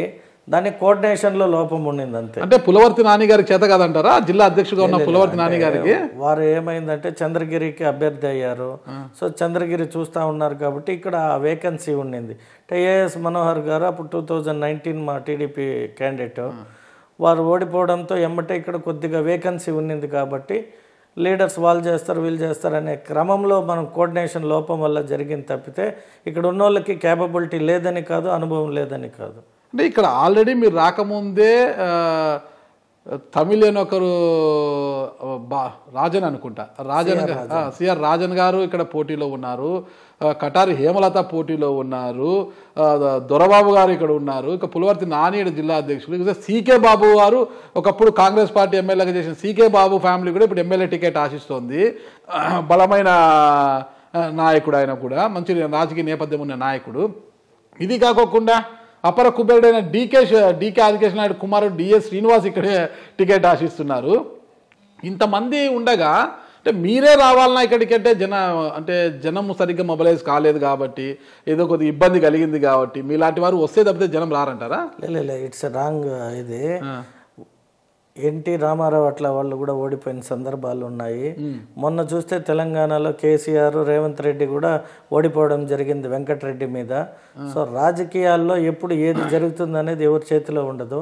దాని కోఆర్డినేషన్లో లోపం ఉండింది అంతే. అంటే పులవర్తి నాని గారికి చేత కాదంటారా? జిల్లా అధ్యక్షుడిగా ఉన్న పులవర్తి నాని గారికి వారు ఏమైందంటే చంద్రగిరికి అభ్యర్థి అయ్యారు. సో చంద్రగిరి చూస్తూ ఉన్నారు కాబట్టి ఇక్కడ వేకెన్సీ ఉండింది. అంటే ఏఎస్ మనోహర్ గారు అప్పుడు 2019 మా టీడీపీ క్యాండిడేట్, వారు ఓడిపోవడంతో ఎమ్మటే ఇక్కడ కొద్దిగా వేకెన్సీ ఉండింది కాబట్టి లీడర్స్ వాళ్ళు చేస్తారు వీళ్ళు చేస్తారు అనే క్రమంలో మనం కోఆర్డినేషన్ లోపం వల్ల జరిగింది తప్పితే ఇక్కడ ఉన్న వాళ్ళకి క్యాపబిలిటీ లేదని కాదు, అనుభవం లేదని కాదు. అంటే ఇక్కడ ఆల్రెడీ మీరు రాకముందే తమిళన్ ఒకరు రాజన్ అనుకుంటా, సిఆర్ రాజన్ గారు ఇక్కడ పోటీలో ఉన్నారు, కటారి హేమలత పోటీలో ఉన్నారు, దొరబాబు గారు ఇక్కడ ఉన్నారు, ఇక పులవర్తి నాని జిల్లా అధ్యక్షులు, సీకే బాబు గారు ఒకప్పుడు కాంగ్రెస్ పార్టీ ఎమ్మెల్యేగా చేసిన సీకే బాబు ఫ్యామిలీ కూడా ఇప్పుడు ఎమ్మెల్యే టికెట్ ఆశిస్తోంది. బలమైన నాయకుడు, ఆయన కూడా మంచి రాజకీయ నేపథ్యం ఉన్న నాయకుడు. ఇది కాకోకుండా అపర కుబేరుడైన డీకే ఆదికేశ్ నాయుడు కుమారుడు డిఎస్ శ్రీనివాస్ ఇక్కడే టికెట్ ఆశిస్తున్నారు. ఇంతమంది ఉండగా అంటే మీరే రావాలన్నా ఇక్కడికి అంటే జనం సరిగ్గా మొబైలైజ్ కాలేదు కాబట్టి ఏదో కొద్దిగా ఇబ్బంది కలిగింది కాబట్టి మీలాంటి వారు వస్తే తప్పితే జనం రారంటారా? లే, ఇట్స్ రాంగ్. ఇది ఎన్టీ రామారావు అట్లా వాళ్ళు కూడా ఓడిపోయిన సందర్భాలు ఉన్నాయి. మొన్న చూస్తే తెలంగాణలో కేసీఆర్, రేవంత్ రెడ్డి కూడా ఓడిపోవడం జరిగింది వెంకటరెడ్డి మీద. సో రాజకీయాల్లో ఎప్పుడు ఏది జరుగుతుంది అనేది ఎవరి చేతిలో ఉండదు.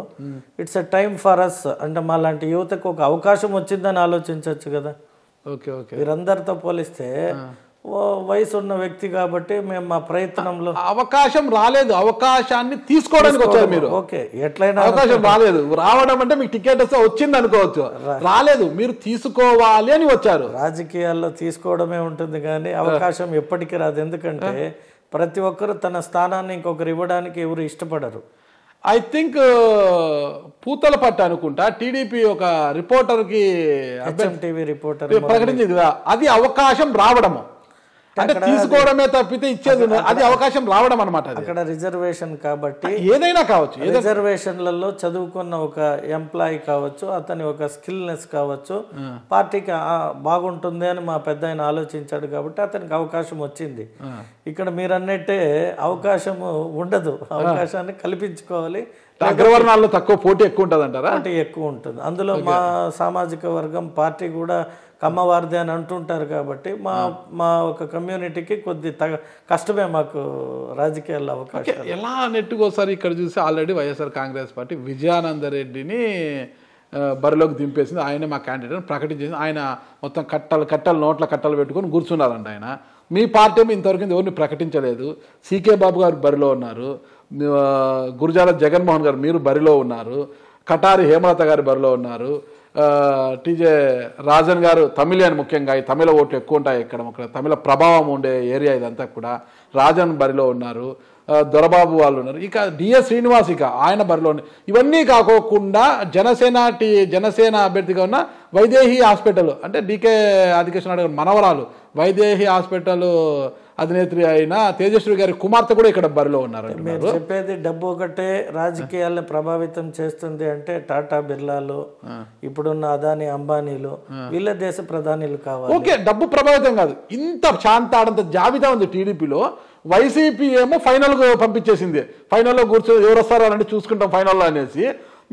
It's a time for us. అంటే మా లాంటి యువతకు ఒక అవకాశం వచ్చిందని ఆలోచించవచ్చు కదా. ఓకే ఓకే, వీరందరితో పోలిస్తే వయసు ఉన్న వ్యక్తి కాబట్టి మేము మా ప్రయత్నంలో అవకాశం రాలేదు, అవకాశాన్ని తీసుకోవడానికి వచ్చారు మీరు. ఓకే, ఎట్లయినా అవకాశం రాలేదు, రావడం అంటే మీకు టికెట్ వస్తే వచ్చింది అనుకోవచ్చు, రాలేదు మీరు తీసుకోవాలి అని వచ్చారు. రాజకీయాల్లో తీసుకోవడమే ఉంటుంది కానీ అవకాశం ఎప్పటికీ రాదు. ఎందుకంటే ప్రతి ఒక్కరు తన స్థానాన్ని ఇంకొకరు ఇవ్వడానికి ఎవరు ఇష్టపడరు. ఐ థింక్ పూతలపట్టు అనుకుంటా టీడీపీ ఒక రిపోర్టర్కి హెచ్ఎంటీవీ రిపోర్టర్ ప్రకటించింది కదా, అది అవకాశం రావడము అంటే తీసుకోవడమే తప్పితే ఇచ్చేది అది అవకాశం రావడం అనమాట. అక్కడ రిజర్వేషన్ కాబట్టి ఏదైనా కావచ్చు, రిజర్వేషన్లలో చదువుకున్న ఒక ఎంప్లాయీ కావచ్చు, అతని ఒక స్కిల్నెస్ కావచ్చు, పార్టీకి బాగుంటుంది అని మా పెద్ద ఆయన ఆలోచించాడు కాబట్టి అతనికి అవకాశం వచ్చింది. ఇక్కడ మీరు అన్నట్టే అవకాశము ఉండదు, అవకాశాన్ని కల్పించుకోవాలి. అగ్రవర్ణాల్లో తక్కువ పోటీ ఎక్కువ ఉంటుంది అంటారా? పోటీ ఎక్కువ ఉంటుంది. అందులో మా సామాజిక వర్గం పార్టీ కూడా కమ్మవారిది అని అంటుంటారు కాబట్టి మా ఒక కమ్యూనిటీకి కొద్ది కష్టమే మాకు రాజకీయాల్లో అవకాశం. ఎలా నెట్టుకోసారి ఇక్కడ చూసి ఆల్రెడీ వైఎస్ఆర్ కాంగ్రెస్ పార్టీ విజయానందరెడ్డిని బరిలోకి దింపేసింది. ఆయనే మా క్యాండిడేట్ ప్రకటించేసింది. ఆయన మొత్తం కట్టలు నోట్ల కట్టలు పెట్టుకొని కూర్చున్నారంట ఆయన. మీ పార్టీ ఏమో ఇంతవరకు ఎవరిని ప్రకటించలేదు. సీకే బాబు గారు బరిలో ఉన్నారు, గురజాల జగన్మోహన్ గారు మీరు బరిలో ఉన్నారు, కటారి హేమలత గారు బరిలో ఉన్నారు, టీజే రాజన్ గారు తమిళియన్, ముఖ్యంగా ఈ తమిళ ఓట్లు ఎక్కువ ఉంటాయి ఇక్కడ, తమిళ ప్రభావం ఉండే ఏరియా ఇదంతా కూడా, రాజన్ బరిలో ఉన్నారు, దొరబాబు వాళ్ళు ఉన్నారు, ఇక డిఎస్ శ్రీనివాస్ ఇక ఆయన బరిలో ఉన్నారు. ఇవన్నీ కాకోకుండా జనసేన అభ్యర్థిగా ఉన్న వైదేహి హాస్పిటల్ అంటే డీకే ఆదికేశ్వర నాయుడు గారు మనవరాలు వైదేహి హాస్పిటల్ అధినేత్రి అయిన తేజస్వి గారి కుమార్తె కూడా ఇక్కడ బరిలో ఉన్నారు. మీరు చెప్పేది డబ్బు ఒకటే రాజకీయాలను ప్రభావితం చేస్తుంది అంటే టాటా బిర్లాలు, ఇప్పుడున్న అదాని అంబానీలు, వీళ్ళ దేశ ప్రధానిలు కావాలి. ఓకే, డబ్బు ప్రభావితం కాదు, ఇంత శాంతాడంత జాబితా ఉంది టీడీపీలో. వైసీపీ ఏమో ఫైనల్గా పంపించేసింది, ఫైనల్లో కూర్చొని ఎవరు వస్తారో అని చూసుకుంటాం ఫైనల్లో అనేసి.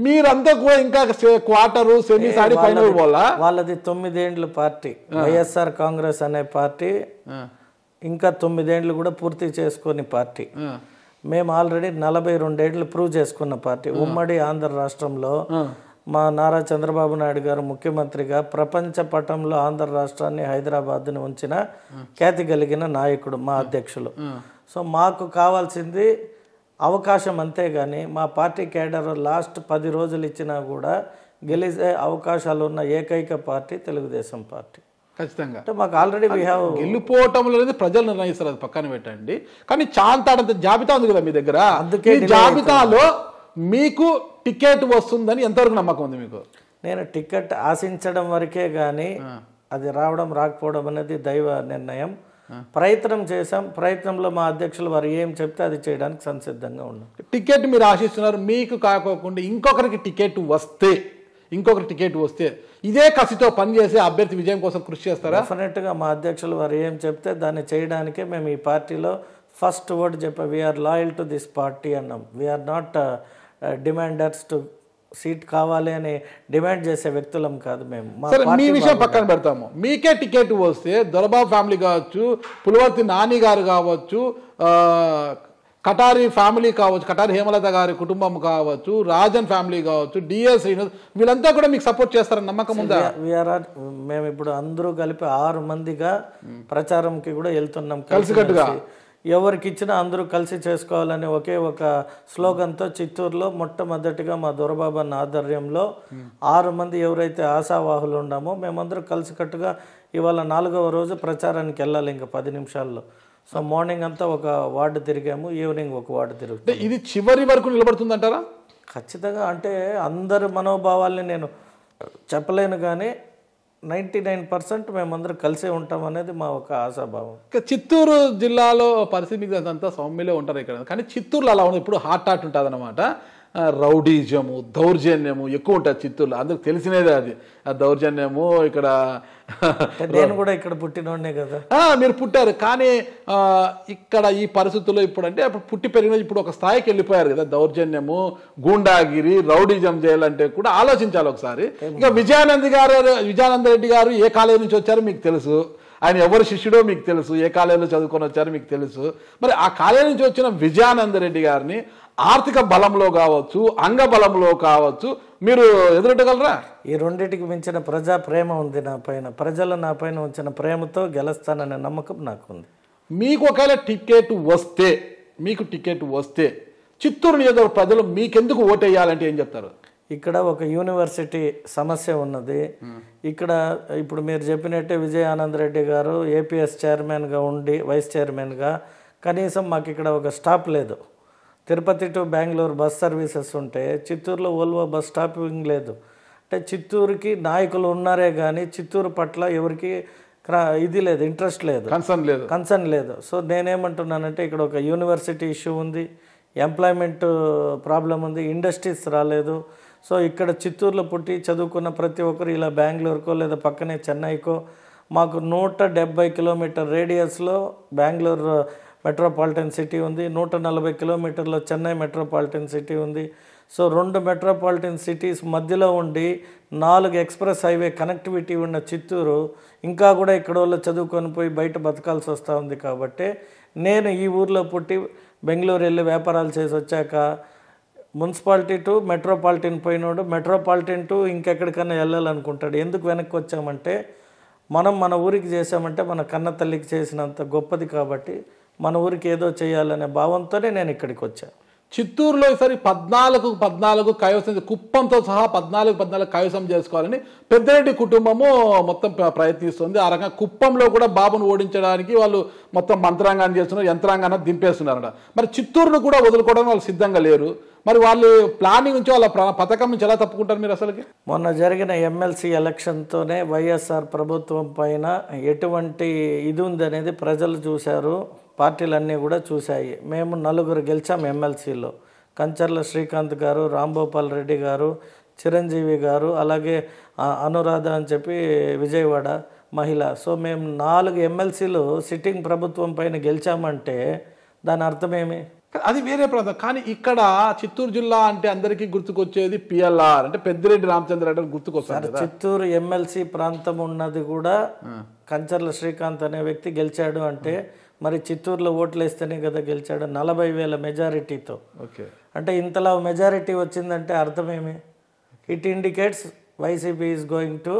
మీరంతా కూడా ఇంకా క్వార్టరు సెమీస్ ఆడి ఫైనల్ వల్ల వాళ్ళది 9 ఏండ్ల పార్టీ. వైఎస్ఆర్ కాంగ్రెస్ అనే పార్టీ ఇంకా 9 ఏండ్లు కూడా పూర్తి చేసుకుని పార్టీ. మేము ఆల్రెడీ 42 ఏళ్ళు ప్రూవ్ చేసుకున్న పార్టీ. ఉమ్మడి ఆంధ్ర రాష్ట్రంలో మా నారా చంద్రబాబు నాయుడు గారు ముఖ్యమంత్రిగా ప్రపంచ పటంలో ఆంధ్ర రాష్ట్రాన్ని, హైదరాబాద్ని ఉంచిన ఖ్యాతి కలిగిన నాయకుడు మా అధ్యక్షులు. సో మాకు కావాల్సింది అవకాశం, అంతేగాని మా పార్టీ కేడర్ లాస్ట్ 10 రోజులు ఇచ్చినా కూడా గెలిచే అవకాశాలు ఉన్న ఏకైక పార్టీ తెలుగుదేశం పార్టీ. ఖచ్చితంగా అంటే మాకు ఆల్రెడీ గెలుపోవటంలో అనేది ప్రజలు నిర్ణయిస్తారు, అది పక్కన పెట్టండి. కానీ చాంతాడంత జాబితా ఉంది కదా మీ దగ్గర, అందుకే జాబితాలో మీకు టికెట్ వస్తుందని ఎంతవరకు నమ్మకం ఉంది మీకు? నేను టికెట్ ఆశించడం వరకే కానీ అది రావడం రాకపోవడం అనేది దైవ నిర్ణయం. ప్రయత్నం చేశాం, ప్రయత్నంలో మా అధ్యక్షులు వారు ఏం చెప్తే అది చేయడానికి సంసిద్ధంగా ఉన్నాం. టికెట్ మీరు ఆశిస్తున్నారు, మీకు కాకోకుండా ఇంకొకరికి టికెట్ వస్తే ఇదే కసితో పనిచేసే అభ్యర్థి విజయం కోసం కృషి చేస్తారా? డెఫినెట్గా మా అధ్యక్షులు వారు ఏం చెప్తే దాన్ని చేయడానికే మేము ఈ పార్టీలో ఫస్ట్ వర్డ్ చెప్పాం, we are loyal to this party అన్నాం. We are not demanders to seat కావాలి అని డిమాండ్ చేసే వ్యక్తులం కాదు మేము. మీ విషయం పక్కన పెడతాము. మీకే టికెట్ వస్తే దొరబాబు ఫ్యామిలీ కావచ్చు, పులివర్తి నాని గారు కావచ్చు, కటారి ఫ్యామిలీ కావచ్చు, కటారి హేమలత గారి కుటుంబం కావచ్చు, రాజన్ ఫ్యామిలీ కావచ్చు, డిఎస్ వీళ్ళంతా కూడా మీకు సపోర్ట్ చేస్తారని నమ్మకం ఉందా? మేము ఇప్పుడు అందరూ కలిపి 6 మందిగా ప్రచారంకి కూడా వెళ్తున్నాం కలిసికట్టుగా. ఎవరికి ఇచ్చినా అందరూ కలిసి చేసుకోవాలని ఒకే ఒక స్లోగన్తో చిత్తూరులో మొట్టమొదటిగా మా దొరబాబు అన్న ఆధ్వర్యంలో 6 మంది ఎవరైతే ఆశావాహులు ఉన్నామో మేమందరూ కలిసికట్టుగా ఇవాళ 4వ రోజు ప్రచారానికి వెళ్ళాలి ఇంకా 10 నిమిషాల్లో. సో మార్నింగ్ అంతా ఒక వార్డు తిరిగాము, ఈవినింగ్ ఒక వార్డు తిరుగుతాం. ఇది చివరి వరకు నిలబడుతుంది అంటారా? ఖచ్చితంగా. అంటే అందరి మనోభావాల్ని నేను చెప్పలేను కానీ 99% మేమందరం కలిసే ఉంటాం అనేది మా ఒక ఆశాభావం. చిత్తూరు జిల్లాలో పరిస్థితి మీకు అంతా సౌమ్యలో ఉంటారు ఇక్కడ, కానీ చిత్తూరులో అలా ఉంది, ఇప్పుడు హాట్ ఉంటుంది అనమాట. రౌడీజము, దౌర్జన్యము ఎక్కువ ఉంటుంది చిత్తూరులో, అందుకు తెలిసినదే అది. ఆ దౌర్జన్యము ఇక్కడ నేను కూడా ఇక్కడ పుట్టినోడ్నే కదా. మీరు పుట్టారు, కానీ ఇక్కడ ఈ పరిస్థితుల్లో ఇప్పుడు అంటే అప్పుడు పుట్టి పెరిగిన ఇప్పుడు ఒక స్థాయికి వెళ్ళిపోయారు కదా. దౌర్జన్యము, గూండాగిరి, రౌడీజం చేయాలంటే కూడా ఆలోచించాలి ఒకసారి. ఇక విజయానంద రెడ్డి గారు ఏ కాలేజీ నుంచి వచ్చారో మీకు తెలుసు, ఆయన ఎవరు శిష్యుడో మీకు తెలుసు, ఏ కాలేజీలో చదువుకొని వచ్చారో మీకు తెలుసు. మరి ఆ కాలేజీ నుంచి వచ్చిన విజయానంద రెడ్డి గారిని ఆర్థిక బలంలో కావచ్చు, అంగ బలంలో కావచ్చు మీరు ఎదురొట్టగలరా? ఈ రెండింటికి మించిన ప్రజా ప్రేమ ఉంది నా పైన. ప్రజలు నా పైన ఉంచిన ప్రేమతో గెలుస్తాననే నమ్మకం నాకుంది. మీకు ఒకవేళ టికెట్ వస్తే చిత్తూరు నియోజకవర్గ ప్రజలు మీకెందుకు ఓటేయాలంటే ఏం చెప్తారు? ఇక్కడ ఒక యూనివర్సిటీ సమస్య ఉన్నది. ఇక్కడ ఇప్పుడు మీరు చెప్పినట్టే విజయానంద రెడ్డి గారు ఏపీఎస్ చైర్మన్గా ఉండి వైస్ చైర్మన్గా కనీసం మాకు ఇక్కడ ఒక స్టాప్ లేదు. Tirupati to Bengaluru bus services ఉంటే చిత్తూరులో ఓల్వో బస్ స్టాపింగ్ లేదు. అంటే చిత్తూరుకి నాయకులు ఉన్నారే కానీ చిత్తూరు పట్ల ఎవరికి ఇది లేదు, ఇంట్రెస్ట్ లేదు, కన్సర్న్ లేదు. సో నేనేమంటున్నానంటే ఇక్కడ ఒక యూనివర్సిటీ ఇష్యూ ఉంది, ఎంప్లాయ్మెంట్ ప్రాబ్లం ఉంది, ఇండస్ట్రీస్ రాలేదు. సో ఇక్కడ చిత్తూరులో పుట్టి చదువుకున్న ప్రతి ఒక్కరు ఇలా బెంగళూరుకో లేదా పక్కనే చెన్నైకో, మాకు 170 కిలోమీటర్ రేడియస్లో బెంగళూరు మెట్రోపాలిటన్ సిటీ ఉంది, 140 కిలోమీటర్లో చెన్నై మెట్రోపాలిటన్ సిటీ ఉంది. సో 2 మెట్రోపాలిటన్ సిటీస్ మధ్యలో ఉండి 4 ఎక్స్ప్రెస్ హైవే కనెక్టివిటీ ఉన్న చిత్తూరు ఇంకా కూడా ఇక్కడ వాళ్ళు చదువుకొని పోయి బయట బతకాల్సి వస్తూ ఉంది. కాబట్టి నేను ఈ ఊర్లో పుట్టి బెంగళూరు వెళ్ళి వ్యాపారాలు చేసి వచ్చాక మున్సిపాలిటీ టు మెట్రోపాలిటన్ పోయినోడు మెట్రోపాలిటన్ టు ఇంకెక్కడికైనా వెళ్ళాలనుకుంటాడు. ఎందుకు వెనక్కి వచ్చామంటే మనం మన ఊరికి చేసామంటే మన కన్న తల్లికి చేసినంత గొప్పది. కాబట్టి మన ఊరికి ఏదో చేయాలనే భావంతోనే నేను ఇక్కడికి వచ్చాను. చిత్తూరులో ఈసారి 14 కైవసం, కుప్పంతో సహా 14 కైవసం చేసుకోవాలని పెద్దిరెడ్డి కుటుంబము మొత్తం ప్రయత్నిస్తుంది. ఆ రకంగా కుప్పంలో కూడా బాబును ఓడించడానికి వాళ్ళు మొత్తం మంత్రాంగాన్ని చేస్తున్నారు, యంత్రాంగాన్ని దింపేస్తున్నారట. మరి చిత్తూరును కూడా వదులుకోవడానికి వాళ్ళు సిద్ధంగా లేరు. మరి వాళ్ళు ప్లానింగ్ నుంచి వాళ్ళ పథకం నుంచి ఎలా తప్పుకుంటారు మీరు అసలుకి? మొన్న జరిగిన ఎమ్మెల్సీ ఎలక్షన్తోనే వైఎస్ఆర్ ప్రభుత్వం పైన ఎటువంటి ఇది ఉందనేది ప్రజలు చూశారు, పార్టీలన్నీ కూడా చూశాయి. మేము 4 గెలిచాం ఎమ్మెల్సీలో. కంచర్ల శ్రీకాంత్ గారు, రాంభూపాల్ రెడ్డి గారు, చిరంజీవి గారు, అలాగే అనురాధ అని చెప్పి విజయవాడ మహిళ. సో మేము 4 ఎమ్మెల్సీలు సిట్టింగ్ ప్రభుత్వం పైన గెలిచామంటే దాని అర్థమేమి? అది వేరే ప్రాంతం. కానీ ఇక్కడ చిత్తూరు జిల్లా అంటే అందరికీ గుర్తుకొచ్చేది పిఎల్ఆర్ అంటే పెద్దిరెడ్డి రామచంద్రరెడ్డి గుర్తుకొస్తారు. చిత్తూరు ఎమ్మెల్సీ ప్రాంతం ఉన్నది కూడా కంచర్ల శ్రీకాంత్ అనే వ్యక్తి గెలిచాడు అంటే మరి చిత్తూరులో ఓట్లు వేస్తేనే కదా గెలిచాడు 40,000 మెజారిటీతో. అంటే ఇంతలా మెజారిటీ వచ్చిందంటే అర్థమేమి? It indicates YCP is going to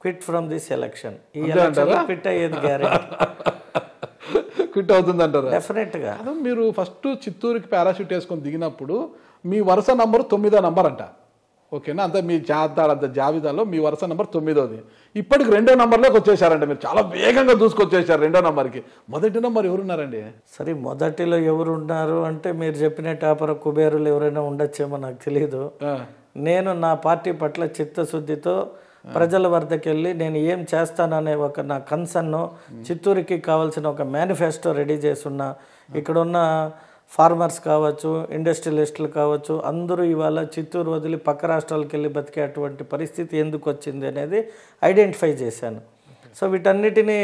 quit from this election. ఈ ఎలక్షన్ క్విట్ అయ్యేది గ్యారెంటీ, క్విట్ అవుతుందంటారు డెఫినెట్గా. మీరు ఫస్ట్ చిత్తూరుకి పారాషూట్ వేసుకొని దిగినప్పుడు మీ వరుస నంబరు 9వ నంబర్ అంట. ఓకేనా? అంత మీ జాబితాలో మీ వరుస నంబర్ 9వది. ఇప్పటికి 2వ నంబర్లోకి వచ్చేసారంట. మీరు చాలా వేగంగా దూసుకొచ్చేసారు 2వ నంబర్కి. మొదటి నంబర్ ఎవరున్నారండి? సరే, మొదటిలో ఎవరు ఉన్నారు అంటే మీరు చెప్పిన టాపర్ కుబేరులు ఎవరైనా ఉండొచ్చేమో నాకు తెలియదు. నేను నా పార్టీ పట్ల చిత్తశుద్ధితో ప్రజల వద్దకు వెళ్ళి నేను ఏం చేస్తాననే ఒక నా కన్సర్న్, చిత్తూరుకి కావాల్సిన ఒక మేనిఫెస్టో రెడీ చేస్తున్నా. ఇక్కడున్న ఫార్మర్స్ కావచ్చు, ఇండస్ట్రియలిస్టులు కావచ్చు, అందరూ ఇవాళ చిత్తూరు వదిలి పక్క రాష్ట్రాలకు వెళ్ళి బతికేటువంటి పరిస్థితి ఎందుకు వచ్చింది అనేది ఐడెంటిఫై చేశాను. సో వీటన్నిటినీ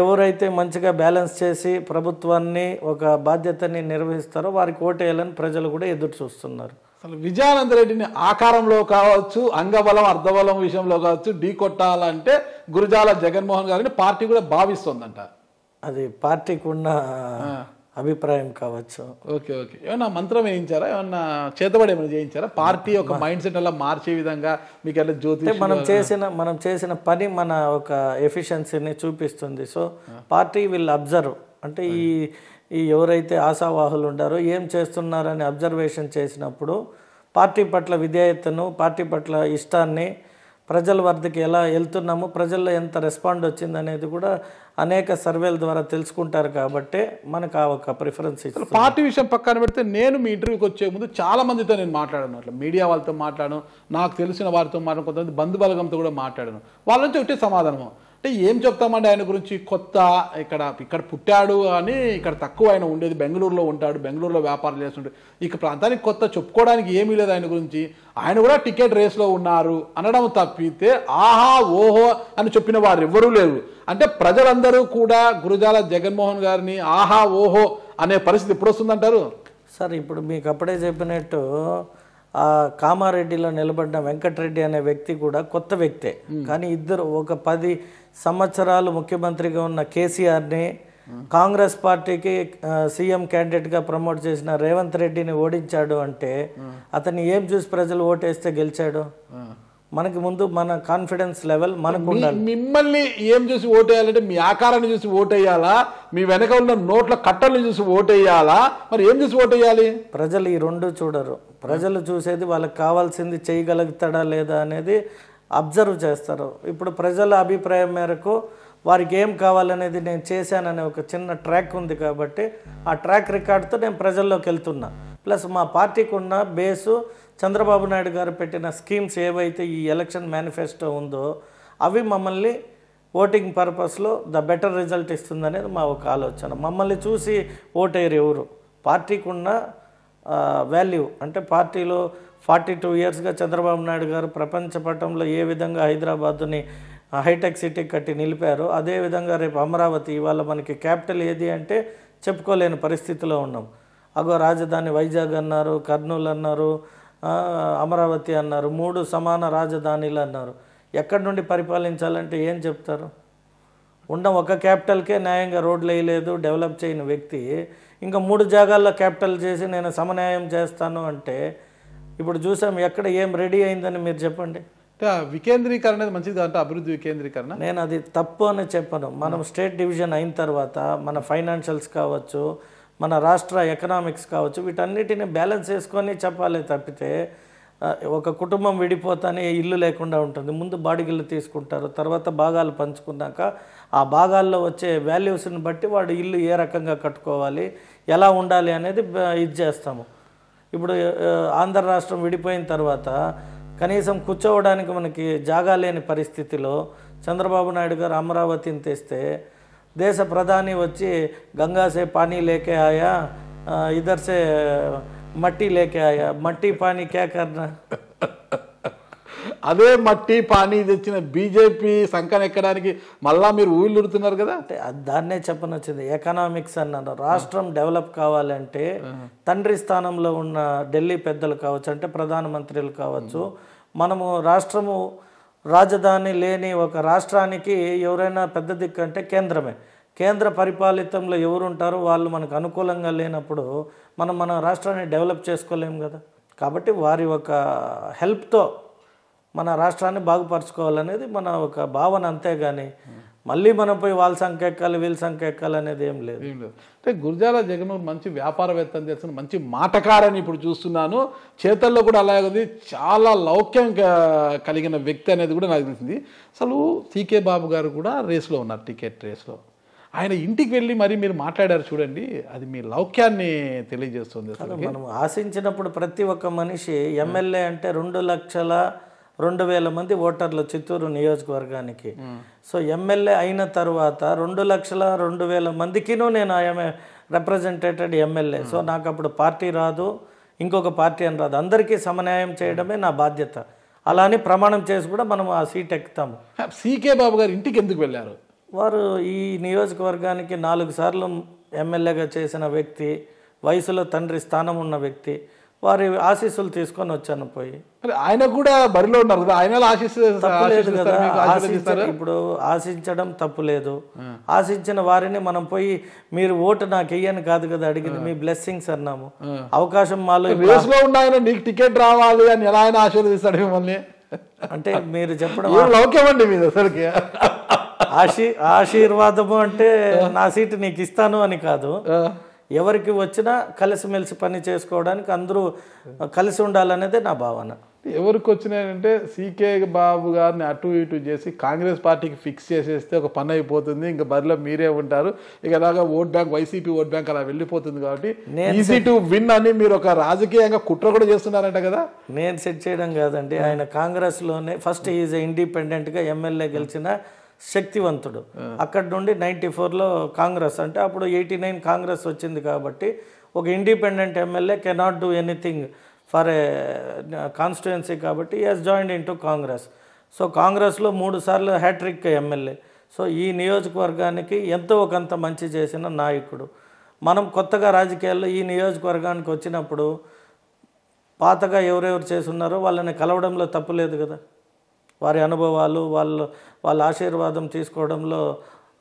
ఎవరైతే మంచిగా బ్యాలెన్స్ చేసి ప్రభుత్వాన్ని ఒక బాధ్యతని నిర్వహిస్తారో వారికి ఓటేయాలని ప్రజలు కూడా ఎదురు చూస్తున్నారు. అసలు విజయానంద రెడ్డిని ఆకారంలో కావచ్చు, అంగబలం అర్ధబలం విషయంలో కావచ్చు ఢీ కొట్టాలంటే గురజాల జగన్మోహన్ గారిని పార్టీ కూడా భావిస్తుందంట. అది పార్టీకి ఉన్న అభిప్రాయం కావచ్చు. ఓకే. ఏమన్నా మంత్రం వేయించారా? ఏమన్నా చేతబడి ఏమైనా చేయించారా? పార్టీ ఒక మైండ్ సెట్ అలా మార్చే విధంగా మీకు ఎలా జ్యోతి మనం చేసిన పని మన ఒక ఎఫిషియన్సీని చూపిస్తుంది. So party will observe. అంటే ఈ ఎవరైతే ఆశావాహులు ఉండారో ఏం చేస్తున్నారని అబ్జర్వేషన్ చేసినప్పుడు పార్టీ పట్ల విధేయతను, పార్టీ పట్ల ఇష్టాన్ని, ప్రజల వద్దకు ఎలా వెళ్తున్నాము, ప్రజల్లో ఎంత రెస్పాండ్ వచ్చింది అనేది కూడా అనేక సర్వేల ద్వారా తెలుసుకుంటారు. కాబట్టి మనకు ఆ ఒక ప్రిఫరెన్స్ ఇస్తుంది. పార్టీ విషయం పక్కన పెడితే నేను మీ ఇంటర్వ్యూకి వచ్చే ముందు చాలా మందితో నేను మాట్లాడాను. అట్లా మీడియా వాళ్ళతో మాట్లాడాను, నాకు తెలిసిన వారితో మాట్లాడాను, కొంతమంది బంధుబలగంతో కూడా మాట్లాడాను. వాళ్ళ నుంచి ఒకటే సమాధానము అంటే ఏం చెప్తామండి ఆయన గురించి, కొత్త ఇక్కడ పుట్టాడు అని ఇక్కడ తక్కువ ఆయన ఉండేది, బెంగళూరులో ఉంటాడు, బెంగళూరులో వ్యాపారం చేస్తుంటాడు, ఇక ప్రాంతానికి కొత్త చెప్పుకోవడానికి ఏమీ లేదు ఆయన గురించి, ఆయన కూడా టికెట్ రేస్లో ఉన్నారు అనడం తప్పితే ఆహా ఓహో అని చెప్పిన వారు ఎవ్వరూ లేరు. అంటే ప్రజలందరూ కూడా గురజాల జగన్మోహన్ గారిని ఆహా ఓహో అనే పరిస్థితి ఎప్పుడు వస్తుందంటారు? సార్, ఇప్పుడు మీకు అప్పుడే చెప్పినట్టు ఆ కామారెడ్డిలో నిలబడిన వెంకటరెడ్డి అనే వ్యక్తి కూడా కొత్త వ్యక్తే. కానీ ఇద్దరు ఒక 10 సంవత్సరాలు ముఖ్యమంత్రిగా ఉన్న కేసీఆర్ని కాంగ్రెస్ పార్టీకి సీఎం క్యాండిడేట్గా ప్రమోట్ చేసిన రేవంత్ రెడ్డిని ఓడించాడు అంటే అతన్ని ఏం చూసి ప్రజలు ఓటేస్తే గెలిచాడు? మనకి ముందు మన కాన్ఫిడెన్స్ లెవెల్ మనకు ఉండాలి. మిమ్మల్ని ఏం చూసి ఓటేయాలంటే మీ ఆకారాన్ని చూసి ఓటేయాలా, మీ వెనక ఉన్న నోట్ల కట్టలను చూసి ఓటేయాలా, మరి ఏం చూసి ఓటేయాలి? ప్రజలు ఈ రెండు చూడరు. ప్రజలు చూసేది వాళ్ళకి కావాల్సింది చేయగలుగుతాడా లేదా అనేది అబ్జర్వ్ చేస్తారు. ఇప్పుడు ప్రజల అభిప్రాయం మేరకు వారికి ఏం కావాలనేది నేను చేశాననే ఒక చిన్న ట్రాక్ ఉంది కాబట్టి ఆ ట్రాక్ రికార్డ్తో నేను ప్రజల్లోకి వెళ్తున్నా. ప్లస్ మా పార్టీకి ఉన్న బేసు చంద్రబాబు నాయుడు గారు పెట్టిన స్కీమ్స్ ఏవైతే ఈ ఎలక్షన్ మేనిఫెస్టో ఉందో అవి మమ్మల్ని ఓటింగ్ పర్పస్లో ద బెటర్ రిజల్ట్ ఇస్తుందనేది మా ఒక ఆలోచన. మమ్మల్ని చూసి ఓటేరు ఎవరు, పార్టీకి ఉన్న వాల్యూ అంటే పార్టీలో 42 ఇయర్స్గా చంద్రబాబు నాయుడు గారు ప్రపంచ పటంలో ఏ విధంగా హైదరాబాదుని హైటెక్ సిటీ కట్టి నిలిపారో అదేవిధంగా రేపు అమరావతి ఇవాళ మనకి క్యాపిటల్ ఏది అంటే చెప్పుకోలేని పరిస్థితిలో ఉన్నాం. అగో రాజధాని వైజాగ్ అన్నారు, కర్నూలు అన్నారు, అమరావతి అన్నారు, 3 సమాన రాజధానిలు అన్నారు. ఎక్కడి నుండి పరిపాలించాలంటే ఏం చెప్తారు? ఉన్న ఒక క్యాపిటల్కే న్యాయంగా రోడ్లు వేయలేదు, డెవలప్ చేయని వ్యక్తి ఇంకా 3 జాగాల్లో క్యాపిటల్ చేసి నేను సమన్యాయం చేస్తాను అంటే ఇప్పుడు చూసాం ఎక్కడ ఏం రెడీ అయిందని మీరు చెప్పండి. వికేంద్రీకరణ అనేది మంచిది అంటే అభివృద్ధి వికేంద్రీకరణ నేను అది తప్పు అని చెప్పను. మనం స్టేట్ డివిజన్ అయిన తర్వాత మన ఫైనాన్షియల్స్ కావచ్చు, మన రాష్ట్ర ఎకనామిక్స్ కావచ్చు, వీటన్నిటిని బ్యాలెన్స్ చేసుకొని చెప్పాలి తప్పితే ఒక కుటుంబం విడిపోతానే ఇల్లు లేకుండా ఉంటుంది. ముందు బాడిగిల్లు తీసుకుంటారు, తర్వాత భాగాలు పంచుకున్నాక ఆ భాగాల్లో వచ్చే వాల్యూస్ని బట్టి వాడు ఇల్లు ఏ రకంగా కట్టుకోవాలి, ఎలా ఉండాలి అనేది ఇది చేస్తాము. ఇప్పుడు ఆంధ్ర రాష్ట్రం విడిపోయిన తర్వాత కనీసం కూర్చోవడానికి మనకి జాగా లేని పరిస్థితిలో చంద్రబాబు నాయుడు గారు అమరావతిని తెస్తే దేశ ప్రధాని వచ్చి గంగాసే పానీ లేకే ఆయా ఇధర్ సే మట్టి లేకే ఆయా, మట్టి పానీ క్యా కర్నా. అదే మట్టి పానీ తెచ్చిన బీజేపీ సంకన ఎక్కడానికి మళ్ళా మీరు ఊళ్ళుడుతున్నారు కదా. అంటే దాన్నే చెప్పనొచ్చింది ఎకనామిక్స్ అన్నాను. రాష్ట్రం డెవలప్ కావాలంటే తండ్రి స్థానంలో ఉన్న ఢిల్లీ పెద్దలు కావచ్చు, అంటే ప్రధానమంత్రులు కావచ్చు, మనము రాష్ట్రము రాజధాని లేని ఒక రాష్ట్రానికి ఎవరైనా పెద్ద దిక్కు అంటే కేంద్రమే. కేంద్ర పరిపాలితంలో ఎవరు ఉంటారో వాళ్ళు మనకు అనుకూలంగా లేనప్పుడు మన రాష్ట్రాన్ని డెవలప్ చేసుకోలేము కదా. కాబట్టి వారి ఒక హెల్ప్తో మన రాష్ట్రాన్ని బాగుపరచుకోవాలనేది మన ఒక భావన, అంతేగాని మళ్ళీ మనం పోయి వాళ్ళ సంఖ్య ఎక్కాలి వీళ్ళ సంఖ్య ఎక్కాలి అనేది ఏం లేదు. అంటే గురజాల జగన్ మంచి వ్యాపారవేత్తని చేస్తున్న మంచి మాటకారని ఇప్పుడు చూస్తున్నాను. చేతల్లో కూడా అలాగే ఉంది. చాలా లౌక్యం కలిగిన వ్యక్తి అనేది కూడా నాకు తెలిసింది. అసలు సీకే బాబు గారు కూడా రేస్లో ఉన్నారు, టికెట్ రేస్లో. ఆయన ఇంటికి వెళ్ళి మరి మీరు మాట్లాడారు చూడండి, అది మీ లౌక్యాన్ని తెలియజేస్తుంది. మనం ఆశించినప్పుడు ప్రతి ఒక్క మనిషి ఎమ్మెల్యే అంటే 2,02,000 మంది ఓటర్లు చిత్తూరు నియోజకవర్గానికి. సో ఎమ్మెల్యే అయిన తర్వాత 2,02,000 మందికినూ నేను ఐఎమ్ రిప్రజెంటేటెడ్ ఎమ్మెల్యే. సో నాకు అప్పుడు పార్టీ రాదు, ఇంకొక పార్టీ అని రాదు, అందరికీ సమన్యాయం చేయడమే నా బాధ్యత. అలా అని ప్రమాణం చేసి కూడా మనం ఆ సీట్ ఎక్కుతాము. సీకే బాబు గారు ఇంటికి ఎందుకు వెళ్ళారు? వారు ఈ నియోజకవర్గానికి 4 సార్లు ఎమ్మెల్యేగా చేసిన వ్యక్తి, వయసులో తండ్రి స్థానం ఉన్న వ్యక్తి, వారి ఆశీస్సులు తీసుకొని వచ్చాను పోయి. ఆయన కూడా బరిలో ఉన్నారు కదా, ఆయన తప్పులేదు కదా. ఇప్పుడు ఆశించడం తప్పులేదు. ఆశించిన వారిని మనం పోయి మీరు ఓటు నాకు వెయ్యని కాదు కదా అడిగింది, మీ బ్లెస్సింగ్స్ అన్నాము. అవకాశం మాలో నీకు టికెట్ రావాలి అని ఎలా ఆయన ఆశీర్వదిస్తాడు మిమ్మల్ని అంటే మీరు చెప్పడం లౌక్యమండి మీద అసలుకి. ఆశీర్వాదము అంటే నా సీటు నీకు ఇస్తాను అని కాదు, ఎవరికి వచ్చినా కలిసిమెలిసి పని చేసుకోవడానికి అందరూ కలిసి ఉండాలనేదే నా భావన. ఎవరికి వచ్చినాయంటే సీకే బాబు గారిని అటు ఇటు చేసి కాంగ్రెస్ పార్టీకి ఫిక్స్ చేసేస్తే ఒక పని అయిపోతుంది, ఇంకా బరిలో మీరే ఉంటారు, ఇక అలాగా vote bank YCP vote bank అలా వెళ్ళిపోతుంది. కాబట్టి ఈజీ టు విన్ అని మీరు ఒక రాజకీయంగా కుట్ర కూడా చేస్తున్నారంట కదా. నేను సెట్ చేయడం కాదండి, ఆయన కాంగ్రెస్లోనే ఫస్ట్ ఈజ్ ఇండిపెండెంట్గా ఎమ్మెల్యే గెలిచిన శక్తివంతుడు. అక్కడి నుండి 94లో కాంగ్రెస్, అంటే అప్పుడు 89 కాంగ్రెస్ వచ్చింది కాబట్టి ఒక independent MLA cannot do anything for a constituency కాబట్టి he has joined in to Congress. So కాంగ్రెస్లో 3 సార్లు హ్యాట్రిక్ ఎమ్మెల్యే. సో ఈ నియోజకవర్గానికి ఎంతో ఒకంత మంచి చేసిన నాయకుడు. మనం కొత్తగా రాజకీయాల్లో ఈ నియోజకవర్గానికి వచ్చినప్పుడు పాతగా ఎవరెవరు చేస్తున్నారో వాళ్ళని కలవడంలో తప్పు లేదు కదా. వారి అనుభవాలు వాళ్ళ ఆశీర్వాదం తీసుకోవడంలో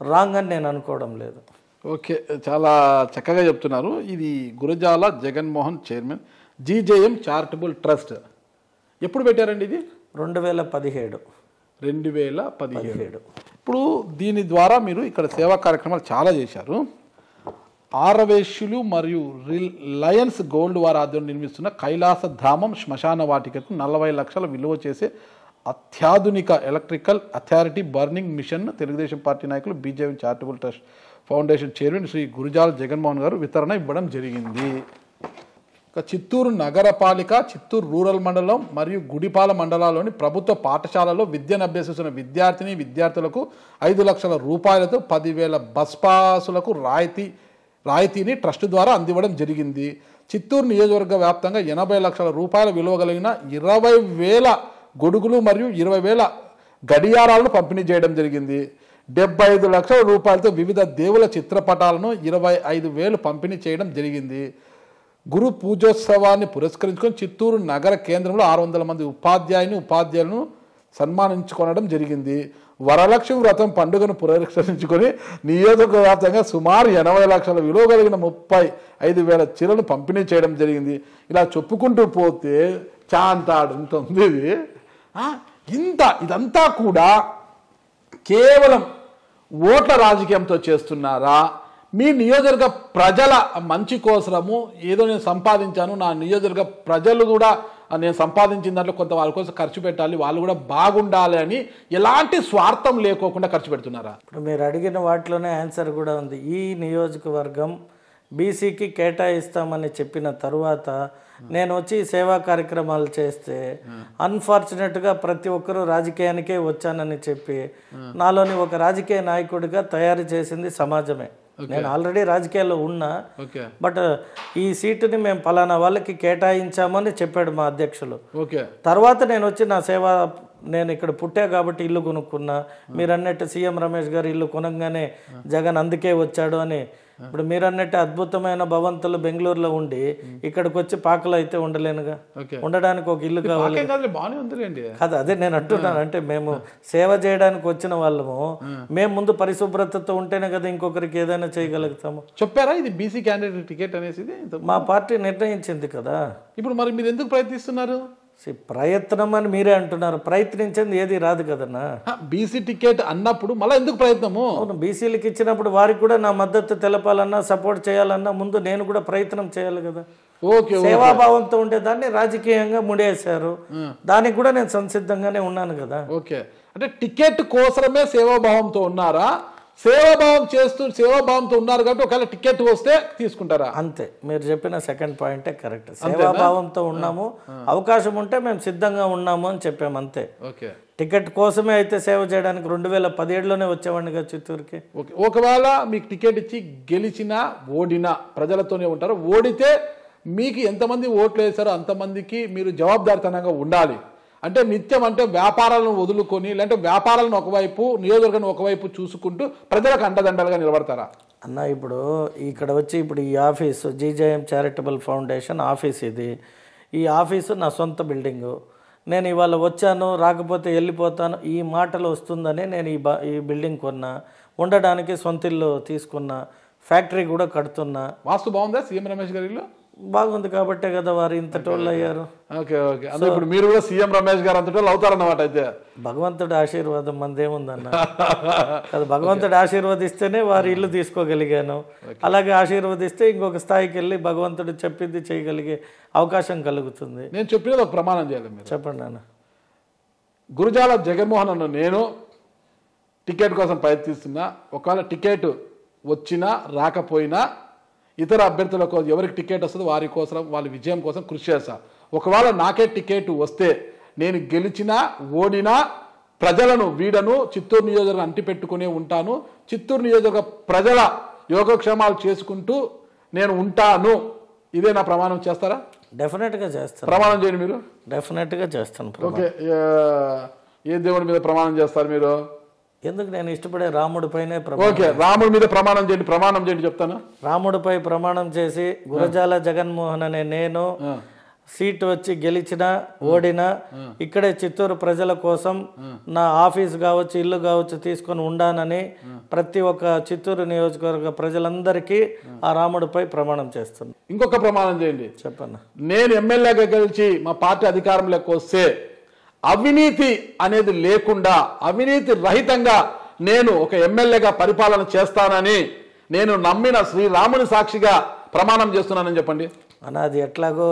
రాంగ్ అని నేను అనుకోవడం లేదు. ఓకే, చాలా చక్కగా చెప్తున్నారు. ఇది Gurajala Jaganmohan chairman GJM charitable trust ఎప్పుడు పెట్టారండి? ఇది 2017. ఇప్పుడు దీని ద్వారా మీరు ఇక్కడ సేవా కార్యక్రమాలు చాలా చేశారు. ఆరవేశ్యులు మరియు లయన్స్ గోల్డ్ వారి ఆధ్వర్యంలో నిర్మిస్తున్న కైలాస ధామం శ్మశాన వాటికకు 40 లక్షల విలువ చేసే అత్యాధునిక electrical authority burning machine Telugu Desam party నాయకులు BJP charitable trust foundation chairman Shri Gurajala Jaganmohan గారు వితరణ ఇవ్వడం జరిగింది. ఇక చిత్తూరు నగరపాలిక, చిత్తూరు రూరల్ మండలం మరియు గుడిపాల మండలాల్లోని ప్రభుత్వ పాఠశాలలో విద్యను అభ్యసిస్తున్న విద్యార్థులకు 5 లక్షల రూపాయలతో 10,000 బస్ పాసులకు రాయితీని ట్రస్ట్ ద్వారా అందివ్వడం జరిగింది. చిత్తూరు నియోజకవర్గ వ్యాప్తంగా 80 లక్షల రూపాయల విలువ కలిగిన 20,000 గొడుగులు మరియు 20,000 గడియారాలను పంపిణీ చేయడం జరిగింది. 75 లక్షల రూపాయలతో వివిధ దేవుల చిత్రపటాలను 25,000 పంపిణీ చేయడం జరిగింది. గురు పూజోత్సవాన్ని పురస్కరించుకొని చిత్తూరు నగర కేంద్రంలో 600 మంది ఉపాధ్యాయులను సన్మానించుకోవడం జరిగింది. వరలక్ష్మి వ్రతం పండుగను పురస్కరించుకొని నియోజకవర్గ వ్యాప్తంగా సుమారు 80 లక్షల విలువ కలిగిన 35,000 చీరలను పంపిణీ చేయడం జరిగింది. ఇలా చెప్పుకుంటూ పోతే చాంతాడుంటుంది. ఇదంతా కూడా కేవలం ఓట్ల రాజకీయంతో చేస్తున్నారా? మీ నియోజకవర్గ ప్రజల మంచి కోసము ఏదో నేను సంపాదించాను, నా నియోజకవర్గ ప్రజలు కూడా నేను సంపాదించిన దాంట్లో కొంత వాళ్ళ కోసం ఖర్చు పెట్టాలి, వాళ్ళు కూడా బాగుండాలి అని ఎలాంటి స్వార్థం లేకోకుండా ఖర్చు పెడుతున్నారా? ఇప్పుడు మీరు అడిగిన వాటిలోనే ఆన్సర్ కూడా ఉంది. ఈ నియోజకవర్గం బీసీకి కేటాయిస్తామని చెప్పిన తరువాత నేను వచ్చి సేవా కార్యక్రమాలు చేస్తే అన్ఫార్చునేట్గా ప్రతి ఒక్కరూ రాజకీయానికే వచ్చానని చెప్పి నాలోని ఒక రాజకీయ నాయకుడిగా తయారు చేసింది సమాజమే. నేను ఆల్రెడీ రాజకీయాల్లో ఉన్నా, బట్ ఈ సీటుని మేము పలానా వాళ్ళకి కేటాయించామని చెప్పాడు మా అధ్యక్షులు. తర్వాత నేను వచ్చి నా సేవ, నేను ఇక్కడ పుట్టా కాబట్టి ఇల్లు కొనుక్కున్నా, మీరు అన్నట్టు సీఎం రమేష్ గారు ఇల్లు కొనగానే జగన్ అందుకే వచ్చాడు అని. ఇప్పుడు మీరు అన్నట్టు అద్భుతమైన భవంతులు బెంగళూరులో ఉండి ఇక్కడికి వచ్చి పాకలో అయితే ఉండలేనుగా, ఉండడానికి ఒక ఇల్లు కావాలి కదా. అదే నేను అంటున్నాను, అంటే మేము సేవ చేయడానికి వచ్చిన వాళ్ళము, మేము ముందు పరిశుభ్రతతో ఉంటేనే కదా ఇంకొకరికి ఏదైనా చేయగలుగుతాము. చెప్పారా ఇది బీసీ క్యాండిడేట్ టికెట్ అనేసి? మా పార్టీ నిర్ణయించింది కదా. ఇప్పుడు మరి మీరు ఎందుకు ప్రయత్నిస్తున్నారు? ప్రయత్నం అని మీరే అంటున్నారు, ప్రయత్నించింది ఏది రాదు కదన్నా. బీసీ టికెట్ అన్నప్పుడు మళ్ళీ ఎందుకు ప్రయత్నము? అవును, బీసీలకు ఇచ్చినప్పుడు వారికి కూడా నా మద్దతు తెలపాలన్నా, సపోర్ట్ చేయాలన్నా ముందు నేను కూడా ప్రయత్నం చేయాలి కదా. సేవాభావంతో ఉండేదాన్ని రాజకీయంగా ముడేశారు, దానికి కూడా నేను సంసిద్ధంగానే ఉన్నాను కదా. ఓకే, అంటే టికెట్ కోసమే సేవాభావంతో ఉన్నారా? సేవాభావంతో ఉన్నారు కాబట్టి ఒకవేళ టికెట్ వస్తే తీసుకుంటారా? అంతే, మీరు చెప్పిన సెకండ్ పాయింటే కరెక్ట్. సేవాభావంతో ఉన్నాము, అవకాశం ఉంటే మేము సిద్ధంగా ఉన్నాము అని చెప్పాము అంతే. టికెట్ కోసమే అయితే సేవ చేయడానికి 2017లోనే వచ్చేవాడినిగా చిత్తూరుకి. ఒకవేళ మీకు టికెట్ ఇచ్చి గెలిచినా ఓడినా ప్రజలతోనే ఉంటారు. ఓడితే మీకు ఎంతమంది ఓట్లు వేశారో అంతమందికి మీరు జవాబుదారితనంగా ఉండాలి. అంటే నిత్యం అంటే వ్యాపారాలను వదులుకొని, లేదంటే వ్యాపారాలను ఒకవైపు, నియోజకవర్గాన్ని ఒకవైపు చూసుకుంటూ ప్రజలకు అండదండలుగా నిలబడతారా అన్న? ఇప్పుడు ఇక్కడ వచ్చి ఇప్పుడు ఈ office GJM charitable foundation office ఇది. ఈ ఆఫీసు నా సొంత బిల్డింగు. నేను ఇవాళ వచ్చాను, రాకపోతే వెళ్ళిపోతాను ఈ మాటలు వస్తుందని నేను ఈ బిల్డింగ్ కొన్నా, ఉండడానికి సొంత ఇల్లు తీసుకున్నా, ఫ్యాక్టరీ కూడా కడుతున్నా. వాస్తు బాగుందా సీఎం రమేష్ గారి ఇల్లు? బాగుంది కాబట్టే కదా వారు ఇంత టోళ్ళు అయ్యారు. ఇప్పుడు మీరు కూడా సీఎం రమేష్ గారు అంత టోళ్ళు అవుతారన్నమాట. అయితే భగవంతుడి ఆశీర్వాదం మందేముందన్న, అది భగవంతుడు ఆశీర్వదిస్తేనే వారి ఇల్లు తీసుకోగలిగాను. అలాగే ఆశీర్వదిస్తే ఇంకొక స్థాయికి వెళ్ళి భగవంతుడు చెప్పింది చేయగలిగే అవకాశం కలుగుతుంది. నేను చెప్పినది ఒక ప్రమాణం చేయాలి. మీరు చెప్పండి నాన్న. గురజాల జగన్మోహన్ అన్న నేను టికెట్ కోసం ప్రయత్నిస్తున్నా. ఒకవేళ టికెట్ వచ్చినా రాకపోయినా ఇతర అభ్యర్థులకు ఎవరికి టికెట్ వస్తుందో వారి కోసం, వాళ్ళ విజయం కోసం కృషి చేస్తా. ఒకవేళ నాకే టికెట్ వస్తే నేను గెలిచినా ఓడినా ప్రజలను వీడను, చిత్తూరు నియోజకవర్గం అంటిపెట్టుకునే ఉంటాను. చిత్తూరు నియోజకవర్గ ప్రజల యోగక్షేమాలు చేసుకుంటూ నేను ఉంటాను. ఇదే నా ప్రమాణం. చేస్తారా? డెఫినెట్గా చేస్తాను. ప్రమాణం చేయండి మీరు. డెఫినెట్గా చేస్తాను. ఓకే, ఏ దేవుడి మీద ప్రమాణం చేస్తారు మీరు? ఎందుకు, నేను ఇష్టపడే రాముడిపైనే. ఓకే, రాముడి మీద ప్రమాణం చేయండి. ప్రమాణం చేయండి, చెప్తాను. రాముడిపై ప్రమాణం చేసి గురజాల జగన్మోహన్ అనే నేను సీటు వచ్చి గెలిచినా ఓడినా ఇక్కడే చిత్తూరు ప్రజల కోసం నా ఆఫీస్ కావచ్చు, ఇల్లు కావచ్చు తీసుకొని ఉండానని ప్రతి ఒక్క చిత్తూరు నియోజకవర్గ ప్రజలందరికీ ఆ రాముడిపై ప్రమాణం చేస్తున్నాను. ఇంకొక ప్రమాణం చేయండి. చెప్పన్నా. నేను ఎమ్మెల్యేగా గెలిచి మా పార్టీ అధికారంలోకి వస్తే అవినీతి అనేది లేకుండా, అవినీతి రహితంగా నేను ఒక ఎమ్మెల్యేగా పరిపాలన చేస్తానని నేను నమ్మిన శ్రీరాముని సాక్షిగా ప్రమాణం చేస్తున్నానని చెప్పండి. అన్న అది ఎట్లాగో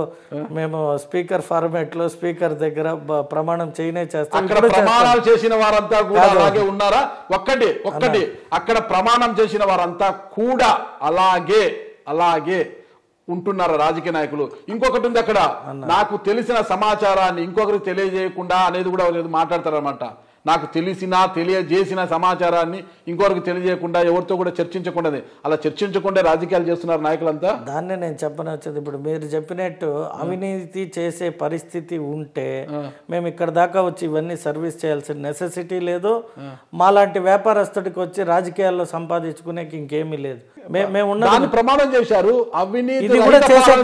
మేము స్పీకర్ ఫార్మాట్ లో స్పీకర్ దగ్గర ప్రమాణం చేయనే చేస్తాం. అక్కడ ప్రమాణాలు చేసిన వారంతా కూడా అలాగే ఉన్నారా? ఒక్కటి అక్కడ ప్రమాణం చేసిన వారంతా కూడా అలాగే ఉంటున్నారు రాజకీయ నాయకులు. ఇంకొకటి ఉంది అక్కడ, నాకు తెలిసిన సమాచారాన్ని ఇంకొకరికి తెలియజేయకుండా అనేది కూడా మాట్లాడతారన్నమాట. నాకు తెలియజేసిన సమాచారాన్ని ఇంకొకరికి తెలియజేయకుండా, ఎవరితో కూడా చర్చించకుండా, అలా చర్చించకుండా రాజకీయాలు చేస్తున్నారు నాయకులంతా. దాన్నే నేను చెప్పని వచ్చేది, ఇప్పుడు మీరు చెప్పినట్టు అవినీతి చేసే పరిస్థితి ఉంటే మేము ఇక్కడ దాకా వచ్చి ఇవన్నీ సర్వీస్ చేయాల్సిన నెసెసిటీ లేదు. మాలాంటి వ్యాపారస్తుడికి వచ్చి రాజకీయాల్లో సంపాదించుకునేకి ఇంకేమీ లేదు. మేము ప్రమాణం చేశారు, అవినీతి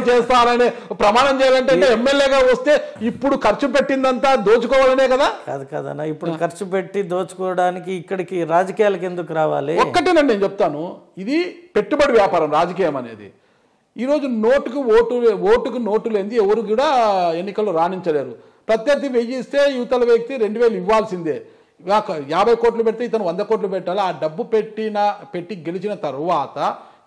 చేస్తారనే ప్రమాణం చేయాలంటే ఎమ్మెల్యేగా వస్తే ఇప్పుడు ఖర్చు పెట్టిందంతా దోచుకోవాలనే కదా? కాదన్నా, ఇప్పుడు ఖర్చు పెట్టి దోచుకోవడానికి ఇక్కడికి రాజకీయాలకు ఎందుకు రావాలి? ఒక్కటేనండి నేను చెప్తాను, ఇది పెట్టుబడి వ్యాపారం రాజకీయం అనేది. ఈరోజు ఓటుకు నోటు లేనిది ఎవరు కూడా ఎన్నికల్లో రాణించలేరు. ప్రత్యర్థి 1000 ఇస్తే యువతల వ్యక్తి 2000 ఇవ్వాల్సిందే. 50 కోట్లు పెడితే ఇతను 100 కోట్లు పెట్టాలి. ఆ డబ్బు పెట్టి గెలిచిన తర్వాత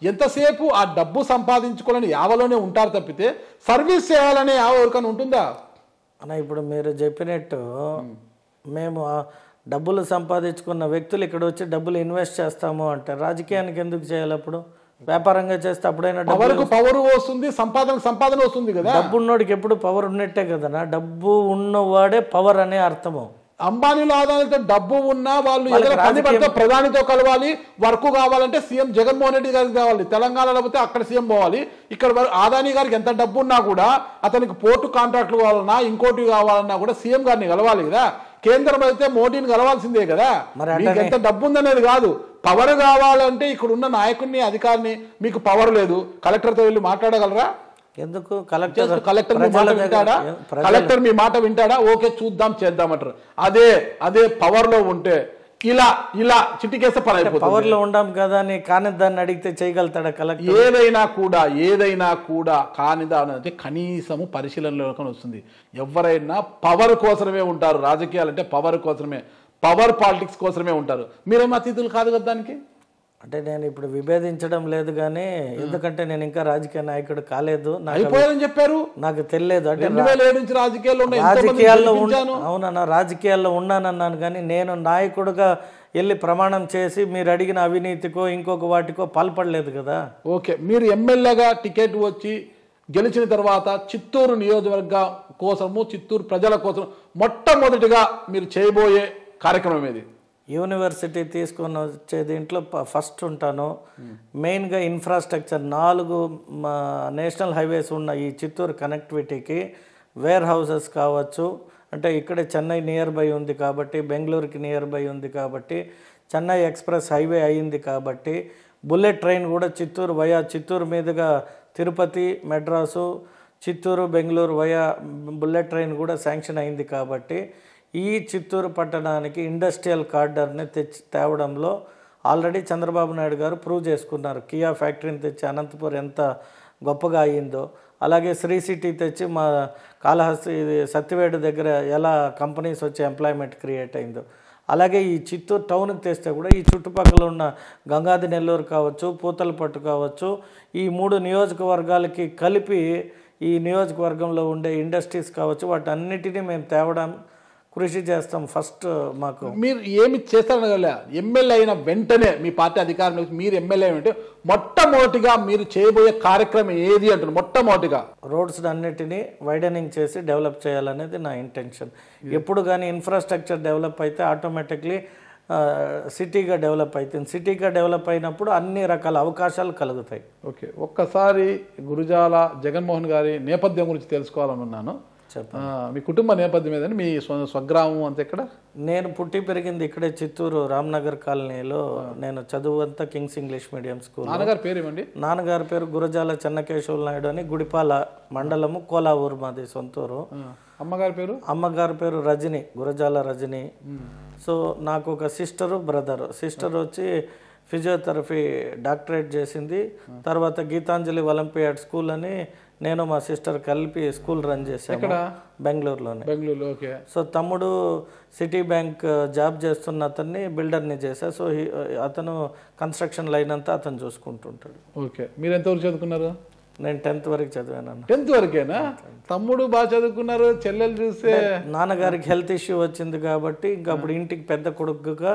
ఎంతసేపు ఆ డబ్బు సంపాదించుకోవాలని యావలోనే ఉంటారు తప్పితే సర్వీస్ చేయాలనే యావ ఎవరికైనా ఉంటుందా అన్న? ఇప్పుడు మీరు చెప్పినట్టు మేము డబ్బులు సంపాదించుకున్న వ్యక్తులు ఇక్కడ వచ్చి డబ్బులు ఇన్వెస్ట్ చేస్తాము అంటే రాజకీయానికి ఎందుకు చేయాలి? అప్పుడు వ్యాపారంగా చేస్తే అప్పుడైనా పవర్ వస్తుంది, సంపాదన వస్తుంది కదా. డబ్బు ఉన్నోడికి ఎప్పుడు పవర్ ఉన్నట్టే కదనా. డబ్బు ఉన్నవాడే పవర్ అనే అర్థము. అంబానీలో ఆదాయంతో డబ్బు ఉన్నా వాళ్ళు ఏదైనా ప్రధానితో కలవాలి, వర్క్ కావాలంటే సీఎం జగన్మోహన్ రెడ్డి గారికి కావాలి. తెలంగాణలో పోతే అక్కడ సీఎం పోవాలి. ఇక్కడ ఆదాని గారికి ఎంత డబ్బు ఉన్నా కూడా అతనికి పోర్టు కాంట్రాక్ట్లు కావాలన్నా ఇంకోటి కావాలన్నా కూడా సీఎం గారిని కలవాలి కదా. కేంద్రం అయితే మోడీని కలవాల్సిందే కదా. మీకు ఎంత డబ్బు ఉందనేది కాదు, పవర్ కావాలంటే ఇక్కడ ఉన్న నాయకుడిని అధికారిని, మీకు పవర్ లేదు, కలెక్టర్తో వెళ్ళి మాట్లాడగలరా? ఎందుకు? కలెక్టర్ మీ మాట వింటాడా? ఓకే చూద్దాం చేద్దామంటారు. అదే పవర్ లో ఉంటే ఇలా చిటికేస్తే పని అయిపోతుంది. పవర్ లో ఉండాం కదా అని కాని దాన్ని అడిగితే చేయగలుగుతాడా కలెక్టర్? ఏదైనా కూడా కానిదాని అంటే కనీసము పరిశీలనలోకి వస్తుంది. ఎవరైనా పవర్ కోసమే ఉంటారు. రాజకీయాలు అంటే పవర్ కోసమే, పవర్ పాలిటిక్స్ కోసమే ఉంటారు. మీరేమో అతిథులు కాదు కదా దానికి. అంటే నేను ఇప్పుడు విభేదించడం లేదు కానీ, ఎందుకంటే నేను ఇంకా రాజకీయ నాయకుడు కాలేదు, అయిపోయారని చెప్పారు, నాకు తెలియదు. అంటే రాజకీయాల్లో అవునన్నా, రాజకీయాల్లో ఉన్నానన్నాను కానీ నేను నాయకుడుగా వెళ్ళి ప్రమాణం చేసి మీరు అడిగిన అవినీతికో ఇంకొక వాటికో పాల్పడలేదు కదా. ఓకే, మీరు ఎమ్మెల్యేగా టికెట్ వచ్చి గెలిచిన తర్వాత చిత్తూరు నియోజకవర్గం కోసము, చిత్తూరు ప్రజల కోసం మొట్టమొదటిగా మీరు చేయబోయే కార్యక్రమం ఏది? యూనివర్సిటీ తీసుకొని వచ్చే దీంట్లో ఫస్ట్ ఉంటాను. మెయిన్గా ఇన్ఫ్రాస్ట్రక్చర్ 4 నేషనల్ హైవేస్ ఉన్న ఈ చిత్తూరు కనెక్టివిటీకి వేర్ హౌసెస్ కావచ్చు, అంటే ఇక్కడే చెన్నై నియర్ బై ఉంది కాబట్టి, బెంగళూరుకి నియర్ బై ఉంది కాబట్టి, చెన్నై ఎక్స్ప్రెస్ హైవే అయింది కాబట్టి, బుల్లెట్ ట్రైన్ కూడా చిత్తూరు మీదుగా తిరుపతి, మెడ్రాసు, చిత్తూరు, బెంగళూరు బుల్లెట్ ట్రైన్ కూడా శాంక్షన్ అయింది కాబట్టి ఈ చిత్తూరు పట్టణానికి ఇండస్ట్రియల్ కార్డర్ని తేవడంలో ఆల్రెడీ చంద్రబాబు నాయుడు గారు ప్రూవ్ చేసుకున్నారు. కియా ఫ్యాక్టరీని తెచ్చి అనంతపూర్ ఎంత గొప్పగా అయ్యిందో, అలాగే శ్రీ సిటీ తెచ్చి మా కాళహస్తి సత్యవేడు దగ్గర ఎలా కంపెనీస్ వచ్చి ఎంప్లాయ్మెంట్ క్రియేట్ అయిందో, అలాగే ఈ చిత్తూరు టౌన్కి తెస్తే కూడా ఈ చుట్టుపక్కల ఉన్న గంగాది నెల్లూరు కావచ్చు, పూతలపట్టు కావచ్చు, ఈ 3 నియోజకవర్గాలకి కలిపి ఈ నియోజకవర్గంలో ఉండే ఇండస్ట్రీస్ కావచ్చు, వాటన్నిటినీ మేము తేవడం కృషి చేస్తాం. ఫస్ట్ మాకు మీరు ఏమి చేస్తారని కదా, ఎమ్మెల్యే అయిన వెంటనే మీ పార్టీ అధికారంలో మీరు ఎమ్మెల్యే అంటే మొట్టమొదటిగా మీరు చేయబోయే కార్యక్రమం ఏది అంటారు? మొట్టమొదటిగా రోడ్స్ అన్నిటినీ వైడనింగ్ చేసి డెవలప్ చేయాలనేది నా ఇంటెన్షన్. ఎప్పుడు కానీ ఇన్ఫ్రాస్ట్రక్చర్ డెవలప్ అయితే ఆటోమేటిక్లీ సిటీగా డెవలప్ అవుతుంది. సిటీగా డెవలప్ అయినప్పుడు అన్ని రకాల అవకాశాలు కలుగుతాయి. ఓకే, ఒక్కసారి గురుజాల జగన్మోహన్ గారి నేపథ్యం గురించి తెలుసుకోవాలని ఉన్నాను. మీ కుటుంబ నేపథ్యం ఏదండి? మీ స్వగ్రామం అంతా ఎక్కడ? నేను పుట్టి పెరిగింది ఇక్కడే చిత్తూరు రామ్నగర్ కాలనీలో. నేను చదువు అంతా కింగ్స్ ఇంగ్లీష్ మీడియం స్కూల్. నాన్నగారి పేరు ఏమండి? నాన్నగారి పేరు గురజాల చెన్నకేశవ నాయుడు అని, గుడిపాల మండలము, కోలావూరు మాది సొంతూరు. అమ్మగారి పేరు? అమ్మగారి పేరు రజని, గురజాల రజని. సో నాకు ఒక బ్రదర్. సిస్టర్ వచ్చి ఫిజియోథెరపీ డాక్టరేట్ చేసింది. తర్వాత గీతాంజలి ఒలింపియాడ్ స్కూల్ అని నేను మా సిస్టర్ కలిపి స్కూల్ రన్ చేశాను బెంగళూరులోనే. ఓకే. సో తమ్ముడు సిటీ బ్యాంక్ జాబ్ చేస్తున్న అతన్ని బిల్డర్ని చేశా. సో అతను కన్స్ట్రక్షన్ లైన్ అంతా అతను చూసుకుంటుంటాడు. ఓకే, మీరు ఎంతవరకు చదువుకున్నారు? నేను 10th వరకు చదివాను. 10th వరకేనా? తమ్ముడు బాగా చదువుకున్నారు, చెల్లెలు చూస్తే నాన్నగారికి హెల్త్ ఇష్యూ వచ్చింది కాబట్టి ఇంకా అప్పుడు ఇంటికి పెద్ద కొడుకుగా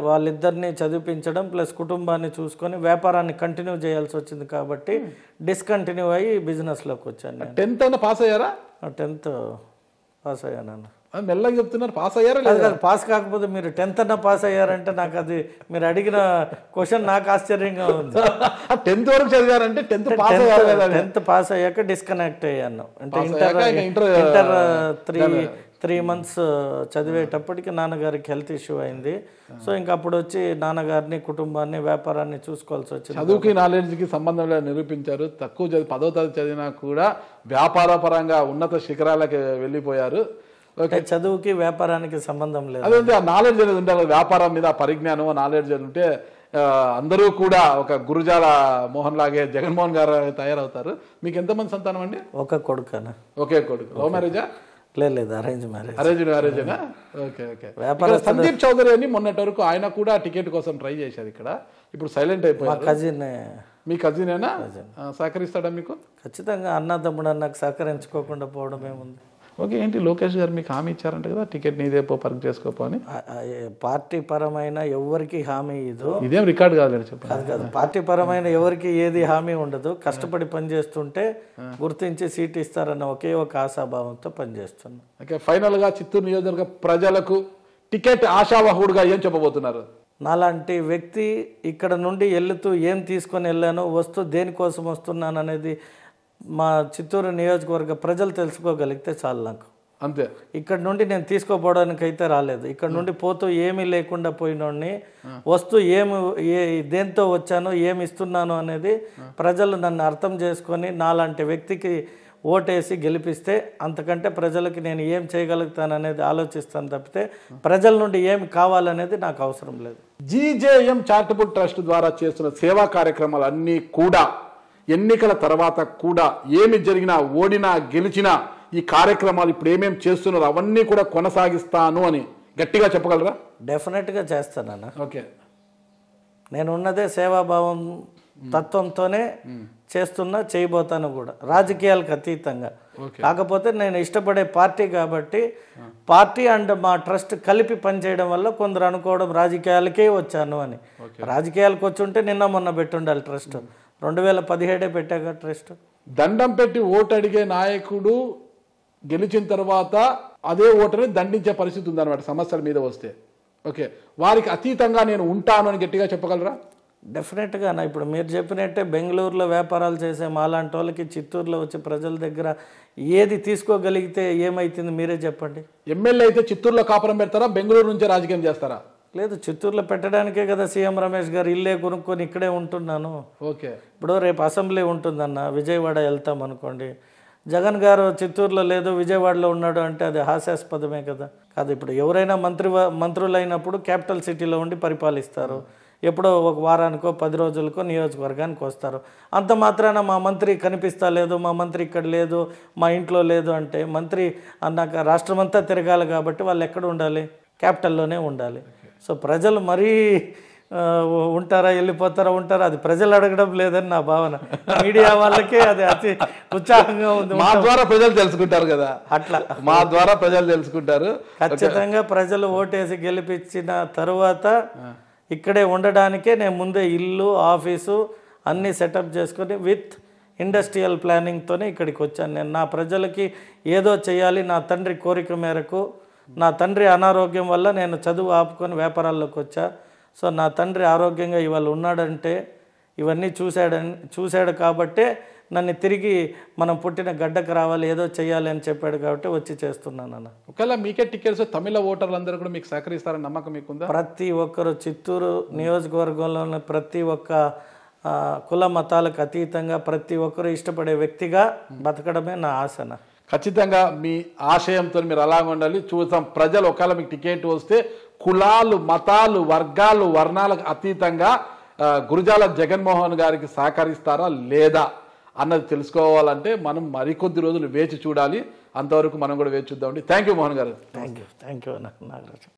వాళ్ళిద్దరిని చదివించడం ప్లస్ కుటుంబాన్ని చూసుకొని వ్యాపారాన్ని కంటిన్యూ చేయాల్సి వచ్చింది కాబట్టి డిస్కంటిన్యూ అయ్యి బిజినెస్లోకి వచ్చాను. 10th అయినా పాస్ అయ్యారా? 10th పాస్ అయ్యాను. మెల్లగా చెప్తున్నారు, పాస్ అయ్యారా? లేదు, పాస్ కాకపోతే మీరు 10th అన్నా పాస్ అయ్యారంటే నాకు అది మీరు అడిగిన క్వశ్చన్ నాకు ఆశ్చర్యంగా ఉంది. 10th వరకు చదివారంటే 10th పాస్ అయ్యారు కదా? 10th పాస్ అయ్యాక డిస్కనెక్ట్ అయ్యాను. అంటే ఇంటర్ 3 months చదివేటప్పటికి నాన్నగారికి హెల్త్ ఇష్యూ అయింది. సో ఇంకా అప్పుడు వచ్చి నాన్నగారిని కుటుంబాన్ని వ్యాపారాన్ని చూసుకోవాల్సి వచ్చింది. చదువుకి నాలెడ్జ్కి సంబంధం లేదు నిరూపించారు. తక్కువ 10వ తరగతి చదివినా కూడా వ్యాపార పరంగా ఉన్నత శిఖరాలకు వెళ్ళిపోయారు. చదువుకి వ్యాపారానికి సంబంధం లేదు. అదే ఆ నాలెడ్జ్ అనేది ఉండాలి, వ్యాపారం మీద పరిజ్ఞానం నాలెడ్జ్ అని ఉంటే అందరూ కూడా ఒక గురుజాల మోహన్ లాగే జగన్మోహన్ గారు తయారవుతారు. మీకు ఎంతమంది సంతానం అండి? ఒక కొడుకు. ఒకే కొడుకు. లవ్ మ్యారేజా? లేదు, అరేంజ్ మ్యారేజ్. అరేంజేనా? ఓకే. సందీప్ చౌదరి అని మొన్నటి వరకు ఆయన కూడా టికెట్ కోసం ట్రై చేశారు ఇక్కడ, ఇప్పుడు సైలెంట్ అయిపోయారు. కజిన్. మీ కజినేనా? సహకరిస్తాడా మీకు? ఖచ్చితంగా. అన్నదమ్ముడు నాకు సహకరించుకోకుండా పోవడం ఏముంది. ఓకే. ఏంటి లోకేష్ గారు మీకు హామీ ఇచ్చారంట కదా, టికెట్ నీదే పో పర్క్ చేసుకోపో అని? పార్టీ పరమైన ఎవరికి హామీ ఇదేం రికార్డ్ కాదు చెప్పండి. కాదు, పార్టీ పరమైన ఎవరికి ఏది హామీ ఉండదు. కష్టపడి పనిచేస్తుంటే గుర్తించి సీట్ ఇస్తారన్న ఒకే ఒక ఆశాభావంతో పనిచేస్తున్నా. ఓకే. ఫైనల్గా చిత్తూరు నియోజకవర్గ ప్రజలకు టికెట్ ఆశావహుడుగా ఏం చెప్పబోతున్నారు? నాలాంటి వ్యక్తి ఇక్కడ నుండి వెళ్తూ ఏం తీసుకొని వెళ్ళానో, వస్తూ దేనికోసం వస్తున్నాను అనేది మా చిత్తూరు నియోజకవర్గ ప్రజలు తెలుసుకోగలిగితే చాలు నాకు. అంతే. ఇక్కడ నుండి నేను తీసుకోపోవడానికి అయితే రాలేదు. ఇక్కడ నుండి పోతూ ఏమీ లేకుండా పోయినోడిని వస్తూ దేంతో వచ్చానో ఏమి ఇస్తున్నాను అనేది ప్రజలు నన్ను అర్థం చేసుకొని నాలాంటి వ్యక్తికి ఓటేసి గెలిపిస్తే అంతకంటే ప్రజలకి నేను ఏం చేయగలుగుతాను అనేది ఆలోచిస్తాను తప్పితే ప్రజల నుండి ఏమి కావాలనేది నాకు అవసరం లేదు. జీజేఎం చారిటబుల్ ట్రస్ట్ ద్వారా చేస్తున్న సేవా కార్యక్రమాలు అన్నీ కూడా ఎన్నికల తర్వాత కూడా ఏమి జరిగినా, ఓడినా గెలిచినా ఈ కార్యక్రమాలు ఇప్పుడు ఏమేమి చేస్తున్నారో అవన్నీ కూడా కొనసాగిస్తాను అని గట్టిగా చెప్పగలరా? డెఫినెట్గా చేస్తానన్న. ఓకే. నేను ఉన్నదే సేవాభావం తత్వంతోనే చేయబోతాను కూడా, రాజకీయాలకు అతీతంగా. కాకపోతే నేను ఇష్టపడే పార్టీ కాబట్టి పార్టీ అండ్ మా ట్రస్ట్ కలిపి పనిచేయడం వల్ల కొందరు అనుకోవడం రాజకీయాలకే వచ్చాను అని. రాజకీయాలకు వచ్చి ఉంటే నిన్న మొన్న పెట్టుండాలి ట్రస్ట్. 2017 పెట్టాక ట్రస్ట్. దండం పెట్టి ఓటు అడిగే నాయకుడు గెలిచిన తర్వాత అదే ఓటుని దండించే పరిస్థితి ఉందన్నమాట సమస్యల మీద వస్తే. ఓకే. వారికి అతీతంగా నేను ఉంటాను అని గట్టిగా చెప్పగలరా? డెఫినెట్గా. ఇప్పుడు మీరు చెప్పినట్టే బెంగళూరులో వ్యాపారాలు చేసే మాలాంటి వాళ్ళకి చిత్తూరులో వచ్చి ప్రజల దగ్గర ఏది తీసుకోగలిగితే ఏమైతుంది మీరే చెప్పండి. ఎమ్మెల్యే అయితే చిత్తూరులో కాపురం పెడతారా, బెంగళూరు నుంచే రాజకీయం చేస్తారా? లేదు, చిత్తూరులో పెట్టడానికే కదా సీఎం రమేష్ గారు ఇల్లే కొనుక్కొని ఇక్కడే ఉంటున్నాను. ఓకే. ఇప్పుడు రేపు అసెంబ్లీ ఉంటుందన్న, విజయవాడ వెళ్తాం అనుకోండి. జగన్ గారు చిత్తూరులో లేదు విజయవాడలో ఉన్నాడు అంటే అది హాస్యాస్పదమే కదా. కాదు, ఇప్పుడు ఎవరైనా మంత్రులు అయినప్పుడు క్యాపిటల్ సిటీలో ఉండి పరిపాలిస్తారు. ఎప్పుడో ఒక వారానికో 10 రోజులకో నియోజకవర్గానికి వస్తారు. అంత మాత్రాన మా మంత్రి కనిపిస్తా లేదు, మా మంత్రి ఇక్కడ లేదు, మా ఇంట్లో లేదు అంటే మంత్రి అన్నాక రాష్ట్రమంతా తిరగాలి కాబట్టి వాళ్ళు ఎక్కడ ఉండాలి? క్యాపిటల్లోనే ఉండాలి. సో ప్రజలు మరీ ఉంటారా వెళ్ళిపోతారా అది ప్రజలు అడగడం లేదని నా భావన. మీడియా వాళ్ళకే అది అతి ఉత్సాహంగా ఉంది. మా ద్వారా ప్రజలు తెలుసుకుంటారు కదా, అట్లా మా ద్వారా ప్రజలు తెలుసుకుంటారు. ఖచ్చితంగా ప్రజలు ఓటేసి గెలిపించిన తరువాత ఇక్కడే ఉండడానికే నేను ముందే ఇల్లు, ఆఫీసు అన్నీ సెటప్ చేసుకొని విత్ ఇండస్ట్రియల్ ప్లానింగ్తోనే ఇక్కడికి వచ్చాను. నేను నా ప్రజలకి ఏదో చేయాలి, నా తండ్రి కోరిక మేరకు. నా తండ్రి అనారోగ్యం వల్ల నేను చదువు ఆపుకొని వ్యాపారాల్లోకి వచ్చా. సో నా తండ్రి ఆరోగ్యంగా ఇవాళ ఉన్నాడంటే ఇవన్నీ చూశాడు కాబట్టే నన్ను తిరిగి మనం పుట్టిన గడ్డకు రావాలి, ఏదో చేయాలి అని చెప్పాడు కాబట్టి వచ్చి చేస్తున్నాను అన్న. ఒకవేళ మీకే టికెట్స్ తమిళ ఓటర్లందరూ కూడా మీకు సహకరిస్తారని నమ్మకం మీకుందా? ప్రతి ఒక్కరు చిత్తూరు నియోజకవర్గంలోని ప్రతి ఒక్క కుల మతాలకు అతీతంగా ప్రతి ఒక్కరు ఇష్టపడే వ్యక్తిగా బతకడమే నా ఆశన. ఖచ్చితంగా మీ ఆశయంతో మీరు అలాగ ఉండాలి. చూస్తాం ప్రజలు ఒకవేళ మీకు టికెట్ వస్తే కులాలు, మతాలు, వర్గాలు, వర్ణాలకు అతీతంగా గురుజాల జగన్మోహన్ గారికి సహకరిస్తారా లేదా అన్నది తెలుసుకోవాలంటే మనం మరికొద్ది రోజులు వేచి చూడాలి. అంతవరకు మనం కూడా వేచి చూద్దామండి. థ్యాంక్ యూ మోహన్ గారు. Thank you Nagaraju.